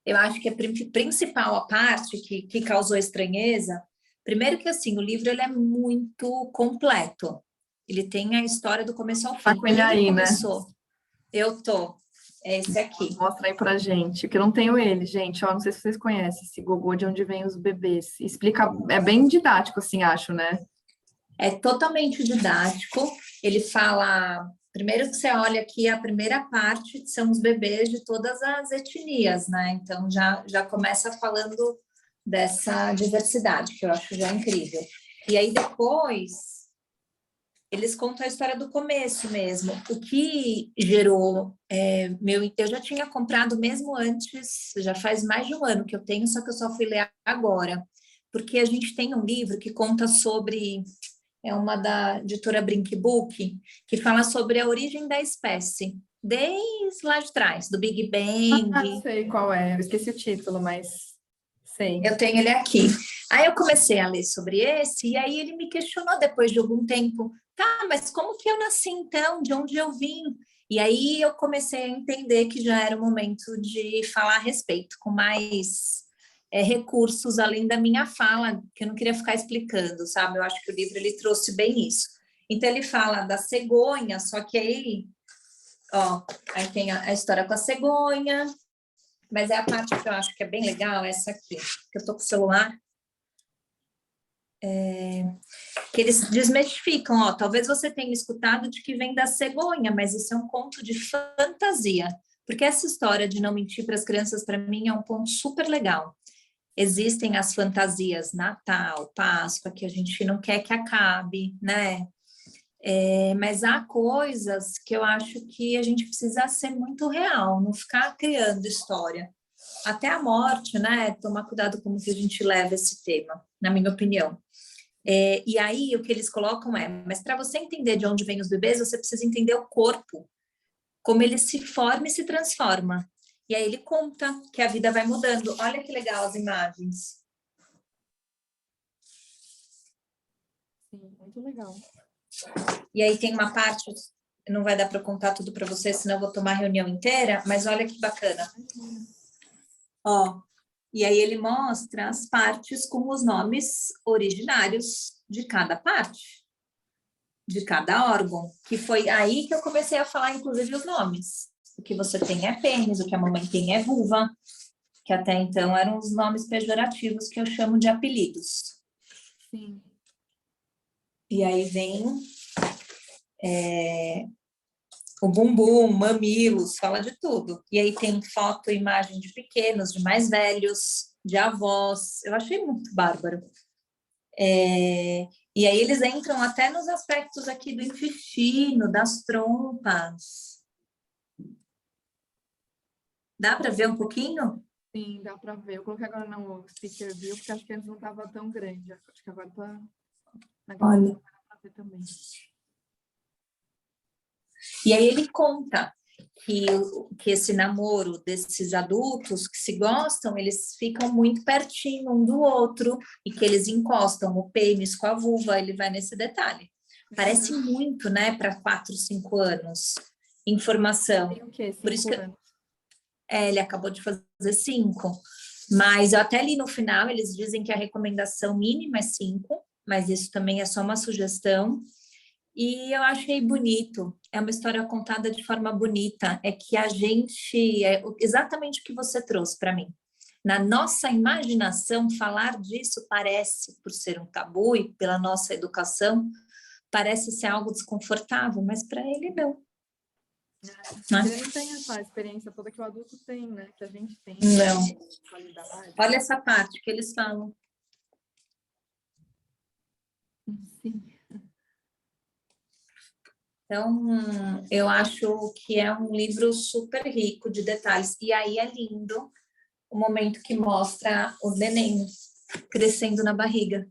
eu acho que a principal parte que causou estranheza, primeiro que, assim, o livro ele é muito completo. Ele tem a história do começo ao fim. Tá com ele aí, né? Eu tô. É esse aqui. Mostra aí pra gente, que eu não tenho ele, gente. Ó, não sei se vocês conhecem esse Gogô, de onde vêm os bebês. Explica, é bem didático, assim, acho, né? É totalmente didático. Ele fala... Primeiro que você olha aqui, a primeira parte são os bebês de todas as etnias, né? Então, já começa falando dessa diversidade, que eu acho já incrível. E aí, depois, eles contam a história do começo mesmo. O que gerou... eu já tinha comprado mesmo antes, já faz mais de um ano que eu tenho, só que eu só fui ler agora. Porque a gente tem um livro que conta sobre... É uma da editora Brink Book, que fala sobre a origem da espécie, desde lá de trás, do Big Bang. Sei qual é, eu esqueci o título, mas sei. Eu tenho ele aqui. Aí eu comecei a ler sobre esse, e aí ele me questionou depois de algum tempo, tá, mas como que eu nasci então? De onde eu vim? E aí eu comecei a entender que já era o momento de falar a respeito, com mais recursos além da minha fala, que eu não queria ficar explicando, sabe? Eu acho que o livro ele trouxe bem isso. Então ele fala da cegonha, só que aí, ó, aí tem a história com a cegonha, mas é a parte que eu acho que é bem legal, essa aqui, que eu tô com o celular, que eles desmistificam, ó, talvez você tenha escutado de que vem da cegonha, mas isso é um conto de fantasia, porque essa história de não mentir para as crianças, para mim, é um ponto super legal. Existem as fantasias Natal, Páscoa, que a gente não quer que acabe, né? Mas há coisas que eu acho que a gente precisa ser muito real, não ficar criando história. Até a morte, né? Tomar cuidado como que a gente leva esse tema, na minha opinião. E aí o que eles colocam mas para você entender de onde vêm os bebês, você precisa entender o corpo, como ele se forma e se transforma. E aí ele conta que a vida vai mudando. Olha que legal as imagens. Sim, muito legal. E aí tem uma parte, não vai dar para contar tudo para você, senão eu vou tomar a reunião inteira, mas olha que bacana. Ó, e aí ele mostra as partes com os nomes originários de cada parte, de cada órgão, que foi aí que eu comecei a falar, inclusive, os nomes. O que você tem é pênis, o que a mamãe tem é vulva, que até então eram os nomes pejorativos que eu chamo de apelidos. Sim. E aí vem o bumbum, mamilos, fala de tudo. E aí tem foto, imagem de pequenos, de mais velhos, de avós. Eu achei muito bárbaro. E aí eles entram até nos aspectos aqui do intestino, das trompas. Dá para ver um pouquinho? Sim, dá para ver. Eu coloquei agora no speaker view, porque acho que antes não estava tão grande. Acho que agora está... Olha. Dá para ver também. E aí ele conta que esse namoro desses adultos que se gostam, eles ficam muito pertinho um do outro e que eles encostam o pênis com a vulva, ele vai nesse detalhe. Parece muito, né, para 4, 5 anos. Informação. Tem o quê? 5 Por isso que anos? ele acabou de fazer 5. Mas eu até li no final, eles dizem que a recomendação mínima é 5, mas isso também é só uma sugestão. E eu achei bonito, é uma história contada de forma bonita, é que a gente, exatamente o que você trouxe para mim. Na nossa imaginação, falar disso parece, por ser um tabu e pela nossa educação, parece ser algo desconfortável, mas para ele não. Ele não tem essa experiência toda que o adulto tem, né? Que a gente tem. Não. Qualidade. Olha essa parte que eles falam. Sim. Então, eu acho que é um livro super rico de detalhes. E aí é lindo o momento que mostra o neném crescendo na barriga.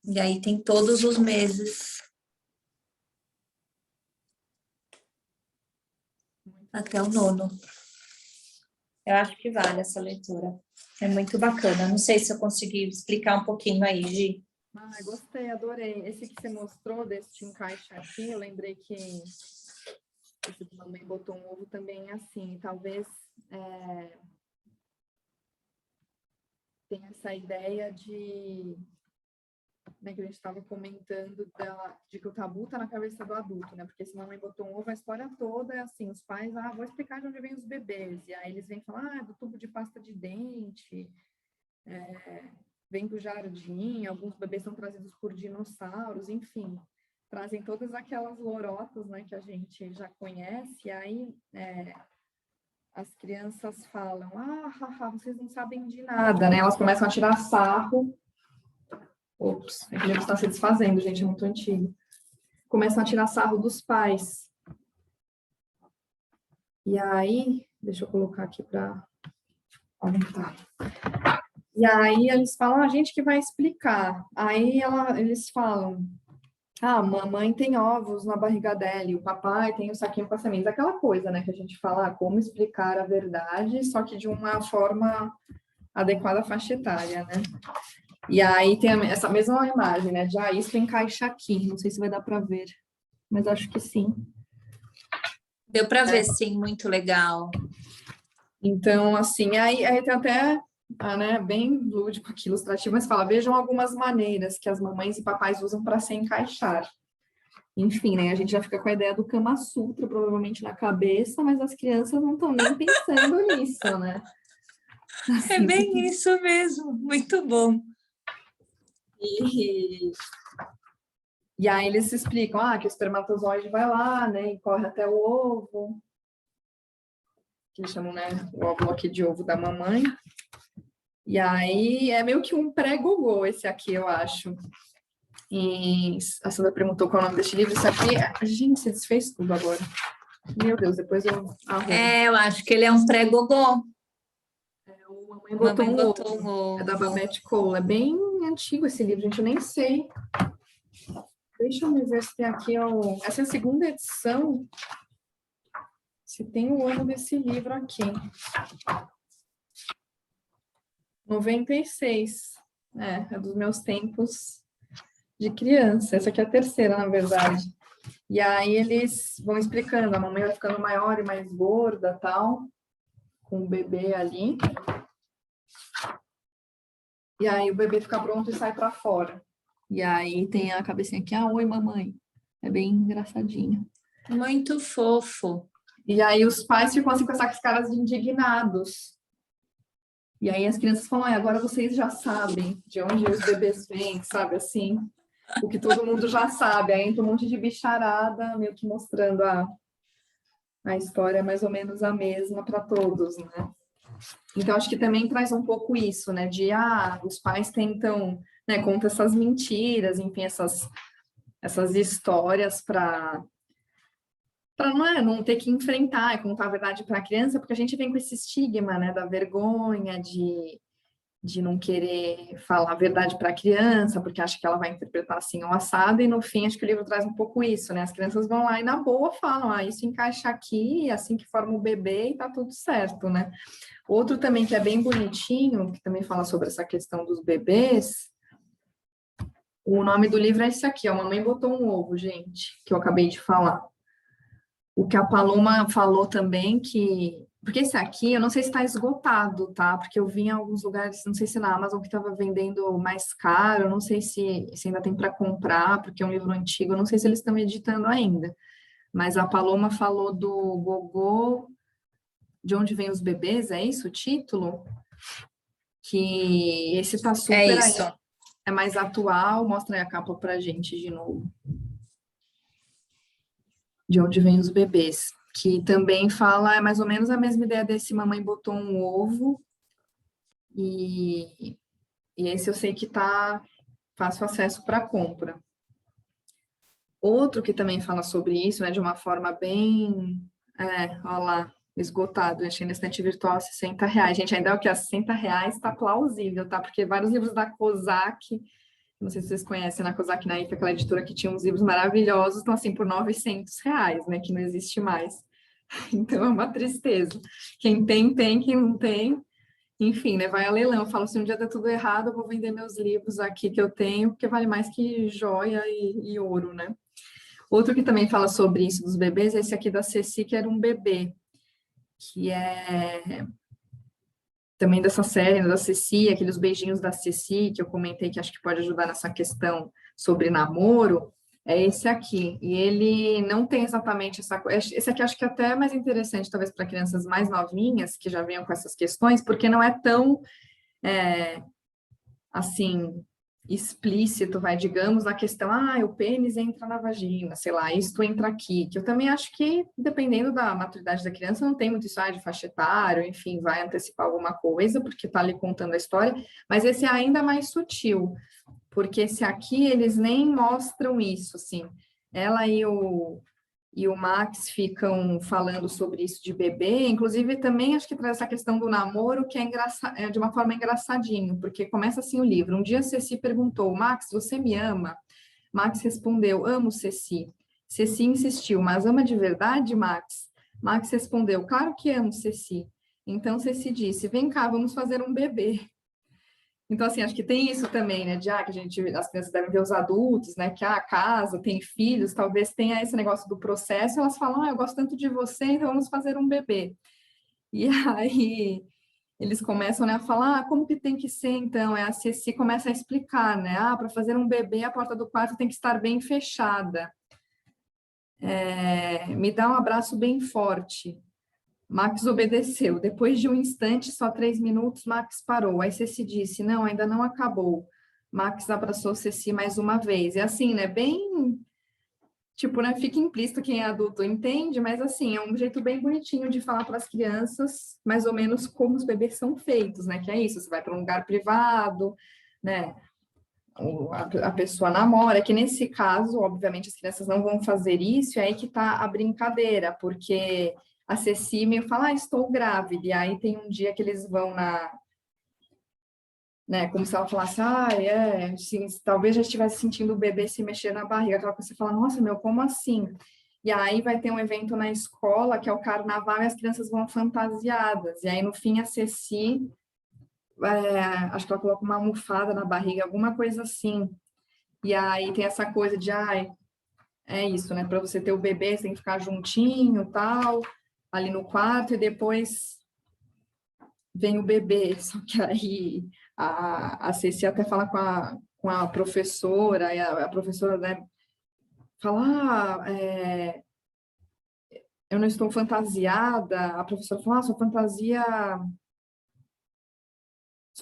E aí tem todos os meses. Até o 9º. Eu acho que vale essa leitura. É muito bacana. Não sei se eu consegui explicar um pouquinho aí, Gi. Gostei, adorei. Esse que você mostrou, desse te encaixa aqui, eu lembrei que esse que mamãe botou um ovo também é assim. Talvez tenha essa ideia de, né, que a gente estava comentando de que o tabu está na cabeça do adulto, né? Porque se mamãe botou um ovo, a história toda é assim, os pais, vou explicar de onde vem os bebês. E aí eles vêm falar, do tubo de pasta de dente, vem do jardim, alguns bebês são trazidos por dinossauros, enfim, trazem todas aquelas lorotas, né, que a gente já conhece, e aí as crianças falam, vocês não sabem de nada, né, elas começam a tirar sarro, é que o livro está se desfazendo, gente, é muito antigo, começam a tirar sarro dos pais, e aí, deixa eu colocar aqui para aumentar. E aí eles falam, a gente que vai explicar. Aí eles falam, a mamãe tem ovos na barriga dela, e o papai tem o saquinho com as sementes. Aquela coisa, né, que a gente fala, como explicar a verdade, só que de uma forma adequada à faixa etária, né? E aí tem essa mesma imagem, né, de isso encaixa aqui. Não sei se vai dar para ver, mas acho que sim. Deu para ver, sim, muito legal. Então, assim, aí tem até... né, bem lúdico aqui, ilustrativo, mas fala, vejam algumas maneiras que as mamães e papais usam para se encaixar. Enfim, né, a gente já fica com a ideia do Kama Sutra, provavelmente na cabeça, mas as crianças não estão nem pensando nisso, né? Assim, é bem isso mesmo, muito bom. E aí eles explicam, que o espermatozoide vai lá, né, e corre até o ovo, que eles chamam, né, o óvulo aqui de ovo da mamãe. E aí é meio que um pré-gogô esse aqui, eu acho. E a Sandra perguntou qual é o nome desse livro. Isso aqui, gente, você desfez tudo agora. Meu Deus, depois eu arrumo. Eu acho que ele é um pré-gogô. O Mamãe Botou um Ovo. É da Babette Cole. É bem antigo esse livro, gente, eu nem sei. Deixa eu ver se tem aqui essa é a segunda edição. Se tem o ano desse livro aqui. 96. É dos meus tempos de criança. Essa aqui é a terceira, na verdade. E aí eles vão explicando, a mamãe vai ficando maior e mais gorda, tal, com o bebê ali. E aí o bebê fica pronto e sai para fora. E aí tem a cabecinha aqui, oi, mamãe. É bem engraçadinho. Muito fofo. E aí os pais ficam assim com essas caras de indignados. E aí as crianças falam, agora vocês já sabem de onde os bebês vêm, sabe, assim, o que todo mundo já sabe. Aí entra um monte de bicharada, meio que mostrando a história é mais ou menos a mesma para todos, né? Então, acho que também traz um pouco isso, né, de, os pais tentam, né, contam essas mentiras, enfim, essas histórias para não ter que enfrentar e contar a verdade para a criança, porque a gente vem com esse estigma, né, da vergonha, de não querer falar a verdade para a criança, porque acha que ela vai interpretar assim ou assado, e no fim acho que o livro traz um pouco isso, né? As crianças vão lá e na boa falam, isso encaixa aqui, é assim que forma o bebê e tá tudo certo, né? Outro também que é bem bonitinho, que também fala sobre essa questão dos bebês, o nome do livro é esse aqui, Mamãe Botou um Ovo, gente, que eu acabei de falar. O que a Paloma falou também, porque esse aqui, eu não sei se está esgotado, tá? Porque eu vi em alguns lugares, não sei se na Amazon que estava vendendo mais caro, não sei se ainda tem para comprar, porque é um livro antigo, eu não sei se eles estão editando ainda. Mas a Paloma falou do Gogô, De Onde Vêm os Bebês, é isso o título? Que esse tá super aí, é mais atual, mostra aí a capa pra gente de novo. De Onde Vêm os Bebês, que também fala, é mais ou menos a mesma ideia desse Mamãe Botou um Ovo, e esse eu sei que tá fácil acesso para compra. Outro que também fala sobre isso, né, de uma forma bem, olha lá, esgotado, achei na estante virtual R$60. Gente, ainda é o que? R$60 tá plausível, tá? Porque vários livros da Kozak, não sei se vocês conhecem, na Kozak Naif, aquela editora que tinha uns livros maravilhosos, estão assim por R$900, né, que não existe mais. Então é uma tristeza. Quem tem, quem não tem, enfim, né, vai a leilão. Eu falo, se um dia der tudo errado, eu vou vender meus livros aqui que eu tenho, porque vale mais que joia e ouro, né? Outro que também fala sobre isso dos bebês é esse aqui da Ceci, que era um bebê, que é também dessa série, né, da Ceci, aqueles beijinhos da Ceci, que eu comentei que acho que pode ajudar nessa questão sobre namoro, é esse aqui. E ele não tem exatamente essa coisa. Esse aqui acho que é até mais interessante, talvez, para crianças mais novinhas, que já venham com essas questões, porque não é tão, assim, explícito, digamos, na questão, o pênis entra na vagina, sei lá, isto entra aqui, que eu também acho que, dependendo da maturidade da criança, não tem muito isso, de faixa etária, enfim, vai antecipar alguma coisa, porque está ali contando a história, mas esse é ainda mais sutil, porque esse aqui, eles nem mostram isso, assim, ela e o Max ficam falando sobre isso de bebê, inclusive também acho que traz essa questão do namoro, que é de uma forma engraçadinho, porque começa assim o livro. Um dia Ceci perguntou, Max, você me ama? Max respondeu, amo Ceci. Ceci insistiu, mas ama de verdade, Max? Max respondeu, claro que amo Ceci. Então Ceci disse, vem cá, vamos fazer um bebê. Então, assim, acho que tem isso também, né, de que as crianças devem ver os adultos, né, que casa, tem filhos, talvez tenha esse negócio do processo, elas falam, eu gosto tanto de você, então vamos fazer um bebê. E aí eles começam, né, a falar, como que tem que ser, então? A Ceci começa a explicar, né, para fazer um bebê, a porta do quarto tem que estar bem fechada. Me dá um abraço bem forte. Max obedeceu. Depois de um instante, só 3 minutos, Max parou. Aí Ceci disse, não, ainda não acabou. Max abraçou Ceci mais uma vez. É assim, né, bem, tipo, né, fica implícito quem é adulto entende, mas assim, é um jeito bem bonitinho de falar para as crianças, mais ou menos como os bebês são feitos, né, que é isso, você vai para um lugar privado, né, a pessoa namora, que nesse caso, obviamente, as crianças não vão fazer isso, e aí que tá a brincadeira, porque a Ceci meio fala, estou grávida, e aí tem um dia que eles vão né, como se ela falasse, assim, talvez já estivesse sentindo o bebê se mexer na barriga, aquela coisa que você fala, nossa, meu, como assim? E aí vai ter um evento na escola, que é o carnaval, e as crianças vão fantasiadas, e aí no fim a Ceci, acho que ela coloca uma almofada na barriga, alguma coisa assim, E aí tem essa coisa de, é isso, né? Para você ter o bebê, você tem que ficar juntinho, tal, ali no quarto, e depois vem o bebê. Só que aí a Ceci até fala com a professora, e a professora, né, fala, eu não estou fantasiada. A professora fala, sua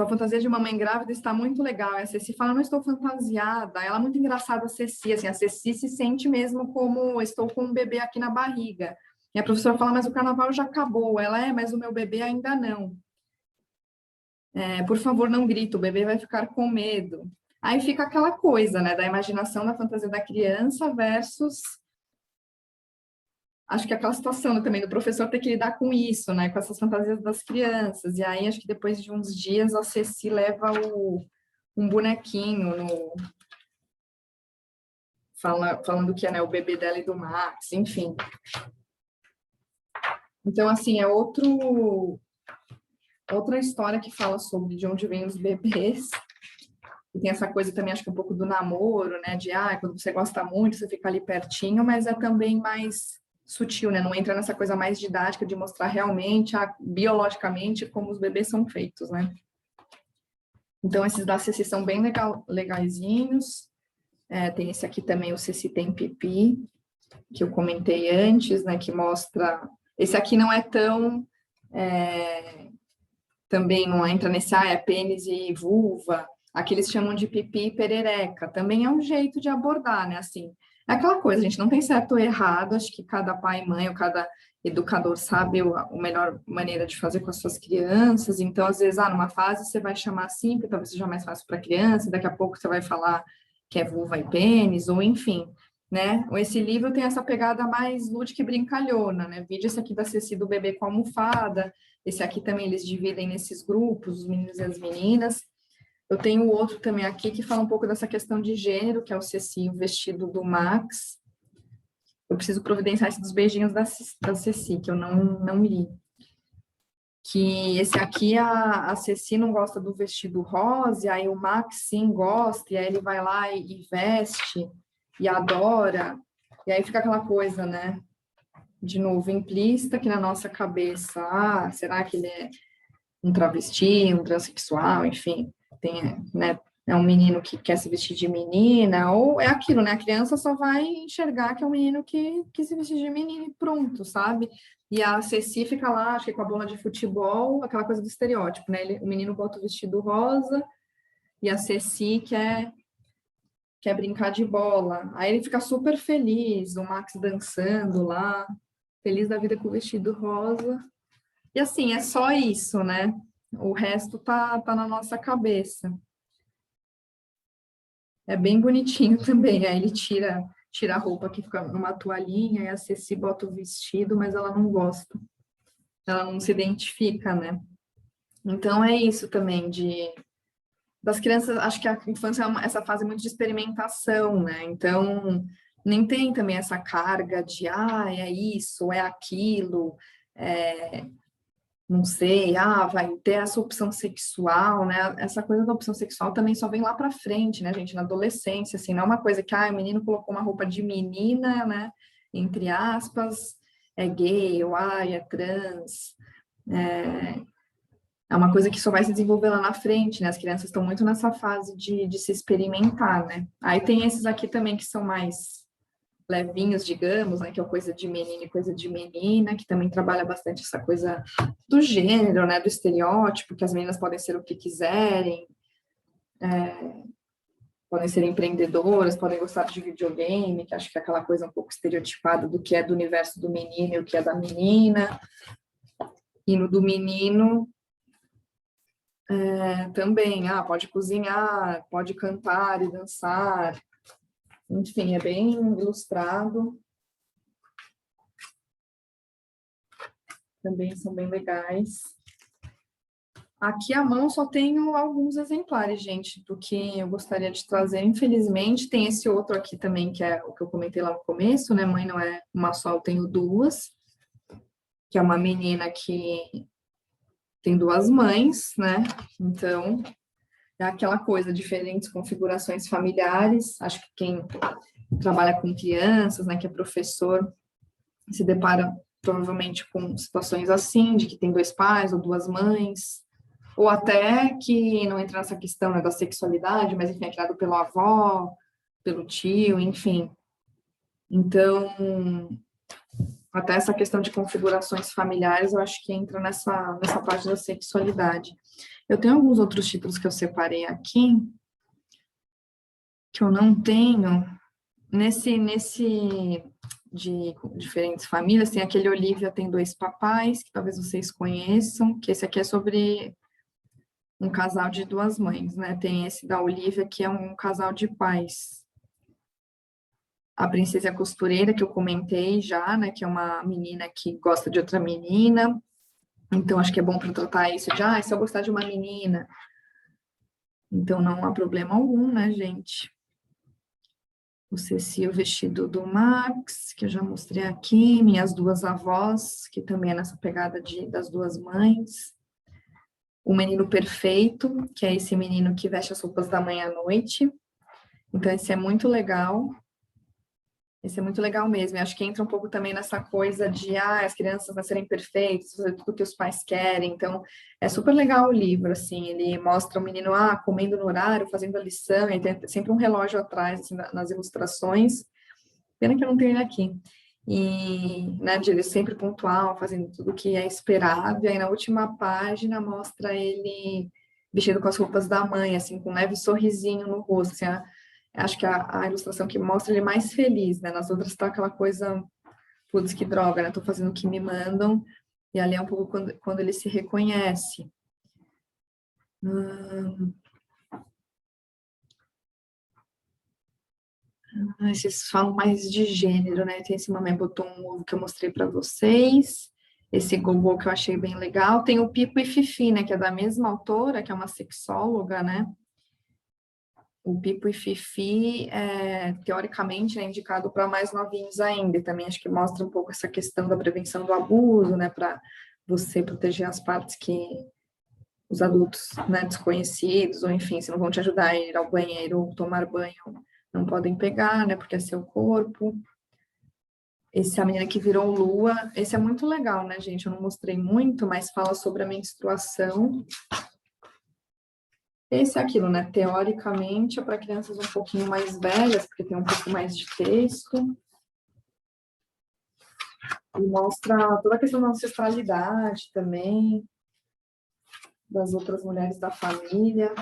fantasia de mamãe grávida está muito legal. E a Ceci fala, não estou fantasiada. Ela é muito engraçada, a Ceci. Assim, a Ceci se sente mesmo como estou com um bebê aqui na barriga. E a professora fala, mas o carnaval já acabou. Ela mas o meu bebê ainda não. Por favor, não grita, o bebê vai ficar com medo. Aí fica aquela coisa, né, da imaginação da fantasia da criança versus... Acho que aquela situação também do professor ter que lidar com isso, né? Com essas fantasias das crianças. E aí, acho que depois de uns dias, a Ceci leva um bonequinho falando que é, né, o bebê dela e do Max, enfim. Então, assim, é outra história que fala sobre de onde vêm os bebês. E tem essa coisa também, acho que um pouco do namoro, né? De, quando você gosta muito, você fica ali pertinho, mas é também mais sutil, né? Não entra nessa coisa mais didática de mostrar realmente, biologicamente, como os bebês são feitos, né? Então, esses da Ceci são bem legaizinhos. Tem esse aqui também, o Ceci Tem Pipi, que eu comentei antes, né? Que mostra... Esse aqui não é tão... Também não entra nesse, é pênis e vulva. Aqui eles chamam de pipi e perereca. Também é um jeito de abordar, né? Assim, é aquela coisa, a gente não tem certo ou errado, acho que cada pai e mãe ou cada educador sabe a melhor maneira de fazer com as suas crianças. Então, às vezes, numa fase você vai chamar assim, porque talvez seja mais fácil para a criança, daqui a pouco você vai falar que é vulva e pênis, ou enfim, né? Esse livro tem essa pegada mais lúdica e brincalhona, né? Vídeo esse aqui da Ceci do bebê com a almofada, esse aqui também eles dividem nesses grupos, os meninos e as meninas. Eu tenho outro também aqui que fala um pouco dessa questão de gênero, que é o Ceci, o vestido do Max. Eu preciso providenciar esse dos beijinhos da Ceci, que eu não li. Que esse aqui, a Ceci não gosta do vestido rosa, e aí o Max sim gosta, e aí ele vai lá e veste, e adora. E aí fica aquela coisa, né? De novo, implícita que na nossa cabeça, será que ele é um travesti, um transexual, enfim, né, é um menino que quer se vestir de menina, ou é aquilo, né, a criança só vai enxergar que é um menino que se vestir de menina e pronto, sabe? E a Ceci fica lá, acho que com a bola de futebol, aquela coisa do estereótipo, né, o menino bota o vestido rosa, e a Ceci quer brincar de bola, aí ele fica super feliz, o Max dançando lá, feliz da vida com o vestido rosa. E assim, é só isso, né? O resto tá na nossa cabeça. É bem bonitinho também. Aí ele tira a roupa que fica numa toalhinha, e a Ceci bota o vestido, mas ela não gosta. Ela não se identifica, né? Então é isso também, das crianças, acho que a infância é essa fase muito de experimentação, né? Então, nem tem também essa carga de, é isso, é aquilo, não sei, vai ter essa opção sexual, né? Essa coisa da opção sexual também só vem lá para frente, né, gente, na adolescência, assim, não é uma coisa que, o menino colocou uma roupa de menina, né, entre aspas, é gay, ou, é trans, é uma coisa que só vai se desenvolver lá na frente, né, as crianças estão muito nessa fase de se experimentar, né. Aí tem esses aqui também que são mais levinhos, digamos, né, que é coisa de menino e coisa de menina, que também trabalha bastante essa coisa do gênero, né, do estereótipo, que as meninas podem ser o que quiserem, podem ser empreendedoras, podem gostar de videogame, que acho que é aquela coisa um pouco estereotipada do que é do universo do menino e o que é da menina. E no do menino, também, pode cozinhar, pode cantar e dançar, enfim, é bem ilustrado. Também são bem legais. Aqui à mão só tenho alguns exemplares, gente, do que eu gostaria de trazer. Infelizmente, tem esse outro aqui também, que é o que eu comentei lá no começo, né? Mãe não é uma só, eu tenho duas. Que é uma menina que tem duas mães, né? Então, É aquela coisa, diferentes configurações familiares. Acho que quem trabalha com crianças, né, que é professor, se depara provavelmente com situações assim, de que tem 2 pais ou 2 mães, ou até que não entra nessa questão, né, da sexualidade, mas enfim, é criado pela avó, pelo tio, enfim. Então, até essa questão de configurações familiares, eu acho que entra nessa parte da sexualidade. Eu tenho alguns outros títulos que eu separei aqui, que eu não tenho. Nesse de diferentes famílias, tem aquele Olivia tem 2 papais, que talvez vocês conheçam, que esse aqui é sobre um casal de 2 mães, né? Tem esse da Olivia, que é um casal de pais. A Princesa Costureira, que eu comentei já, né? Que é uma menina que gosta de outra menina. Então, acho que é bom para tratar isso de, se eu gostar de uma menina. Então, não há problema algum, né, gente? O Ceci, o vestido do Max, que eu já mostrei aqui. Minhas 2 avós, que também é nessa pegada das 2 mães. O Menino Perfeito, que é esse menino que veste as roupas da mãe à noite. Então, esse é muito legal. Esse é muito legal mesmo. Eu acho que entra um pouco também nessa coisa de, as crianças nascerem perfeitas, fazer tudo que os pais querem. Então, é super legal o livro, assim. Ele mostra o menino, comendo no horário, fazendo a lição, e tem sempre um relógio atrás, assim, nas ilustrações. Pena que eu não tenho ele aqui. E, né, de ele sempre pontual, fazendo tudo que é esperado. E aí, na última página, mostra ele vestido com as roupas da mãe, assim, com um leve sorrisinho no rosto, assim, acho que a ilustração que mostra ele mais feliz, né? Nas outras tá aquela coisa, putz, que droga, né? Tô fazendo o que me mandam. E ali é um pouco quando ele se reconhece. Esses falam mais de gênero, né? Tem esse Mamãe Botou um Ovo que eu mostrei para vocês. Esse Gogô que eu achei bem legal. Tem o Pipo e Fifi, né? Que é da mesma autora, que é uma sexóloga, né? O Pipo e Fifi, teoricamente, é indicado para mais novinhos ainda. E também acho que mostra um pouco essa questão da prevenção do abuso, né? Para você proteger as partes que os adultos, né, desconhecidos, ou enfim, se não vão te ajudar a ir ao banheiro ou tomar banho, não podem pegar, né? Porque é seu corpo. Esse A Menina que Virou Lua, esse é muito legal, né, gente? Eu não mostrei muito, mas fala sobre a menstruação. Esse é aquilo, né? Teoricamente, é para crianças um pouquinho mais velhas, porque tem um pouco mais de texto. E mostra toda a questão da ancestralidade também, das outras mulheres da família.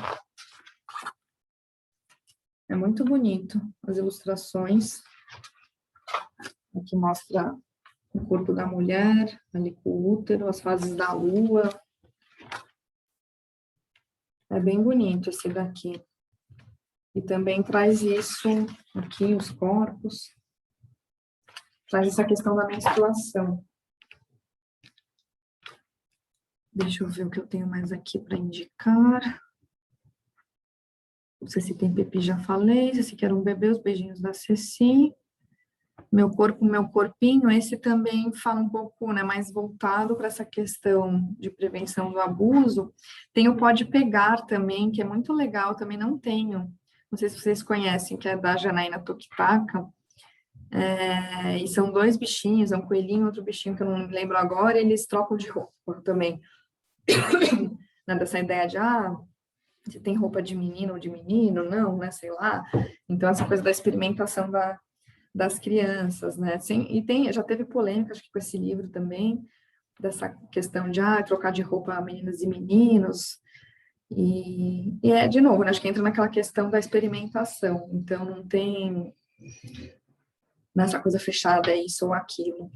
É muito bonito as ilustrações. Aqui mostra o corpo da mulher, ali com o útero, as fases da lua. É bem bonito esse daqui. E também traz isso aqui, os corpos. Traz essa questão da menstruação. Deixa eu ver o que eu tenho mais aqui para indicar. O Ceci Tem Pepi, já falei. Ceci Quer um Bebê, Os Beijinhos da Ceci. Meu Corpo, Meu Corpinho. Esse também fala um pouco, né, mais voltado para essa questão de prevenção do abuso. Tem o Pode Pegar também, que é muito legal. Também não tenho. Não sei se vocês conhecem, que é da Janaína Tokitaka. E são 2 bichinhos, é um coelhinho e outro bichinho que eu não me lembro agora, e eles trocam de roupa também. Dessa ideia de, você tem roupa de menino ou de menino? Não, né, sei lá. Então, essa coisa da experimentação das crianças, né? Já teve polêmica, acho que com esse livro também, dessa questão de, trocar de roupa meninas e meninos. E de novo, né, acho que entra naquela questão da experimentação. Então, não tem nessa coisa fechada, é isso ou aquilo.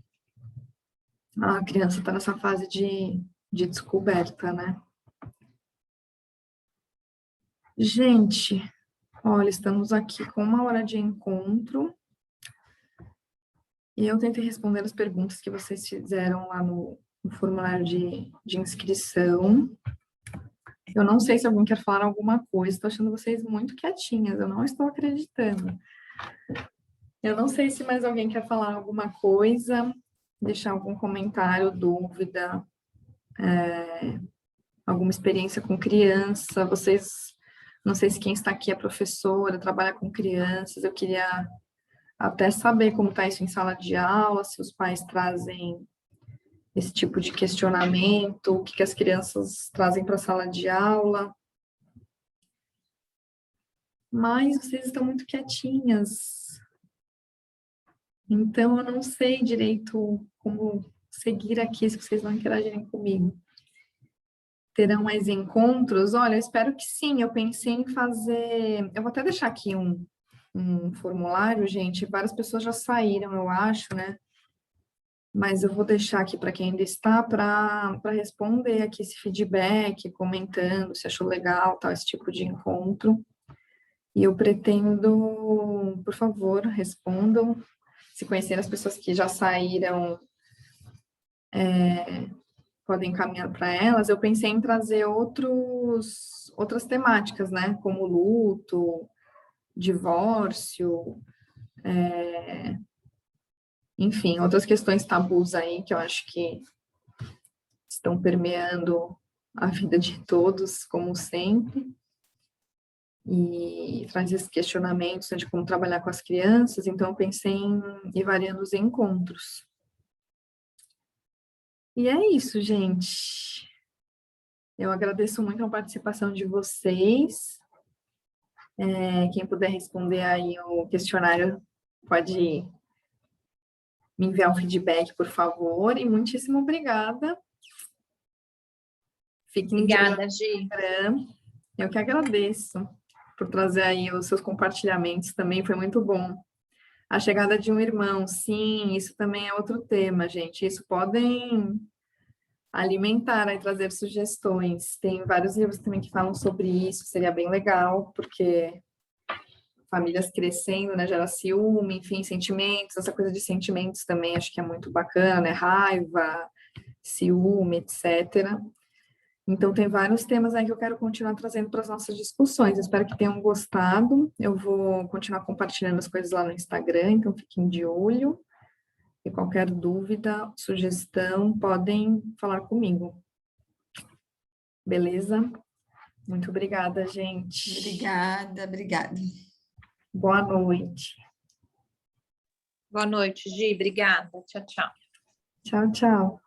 A criança está nessa fase de descoberta, né? Gente, olha, estamos aqui com 1 hora de encontro. E eu tentei responder as perguntas que vocês fizeram lá no formulário de inscrição. Eu não sei se alguém quer falar alguma coisa, estou achando vocês muito quietinhas, eu não estou acreditando. Eu não sei se mais alguém quer falar alguma coisa, deixar algum comentário, dúvida, alguma experiência com criança. Vocês Não sei se quem está aqui é professora, trabalha com crianças. Eu queria até saber como está isso em sala de aula, se os pais trazem esse tipo de questionamento, o que as crianças trazem para a sala de aula. Mas vocês estão muito quietinhas. Então, eu não sei direito como seguir aqui se vocês não interagirem comigo. Terão mais encontros? Olha, eu espero que sim. Eu pensei em fazer... Eu vou até deixar aqui um formulário, gente. Várias pessoas já saíram, eu acho, né? Mas eu vou deixar aqui para quem ainda está para responder aqui esse feedback, comentando se achou legal, tal, esse tipo de encontro. E eu pretendo, por favor, respondam. Se conhecer as pessoas que já saíram, podem encaminhar para elas. Eu pensei em trazer outras temáticas, né? Como luto, divórcio, enfim, outras questões tabus aí que eu acho que estão permeando a vida de todos, como sempre. E trazer esses questionamentos, né, de como trabalhar com as crianças. Então, eu pensei em ir variando os encontros. E é isso, gente. Eu agradeço muito a participação de vocês. Quem puder responder aí o questionário pode me enviar um feedback, por favor. E muitíssimo obrigada. Fiquem de olho Obrigada, Gi. no Instagram. Eu que agradeço por trazer aí os seus compartilhamentos também, foi muito bom. A chegada de um irmão, sim, isso também é outro tema, gente. Isso podem alimentar e trazer sugestões. Tem vários livros também que falam sobre isso, seria bem legal, porque famílias crescendo, né, gera ciúme, enfim, sentimentos, essa coisa de sentimentos também acho que é muito bacana, né, raiva, ciúme, etc. Então, tem vários temas aí que eu quero continuar trazendo para as nossas discussões. Espero que tenham gostado. Eu vou continuar compartilhando as coisas lá no Instagram, então fiquem de olho. E qualquer dúvida, sugestão, podem falar comigo. Beleza? Muito obrigada, gente. Obrigada. Boa noite. Boa noite, Gi. Obrigada. Tchau, tchau. Tchau, tchau.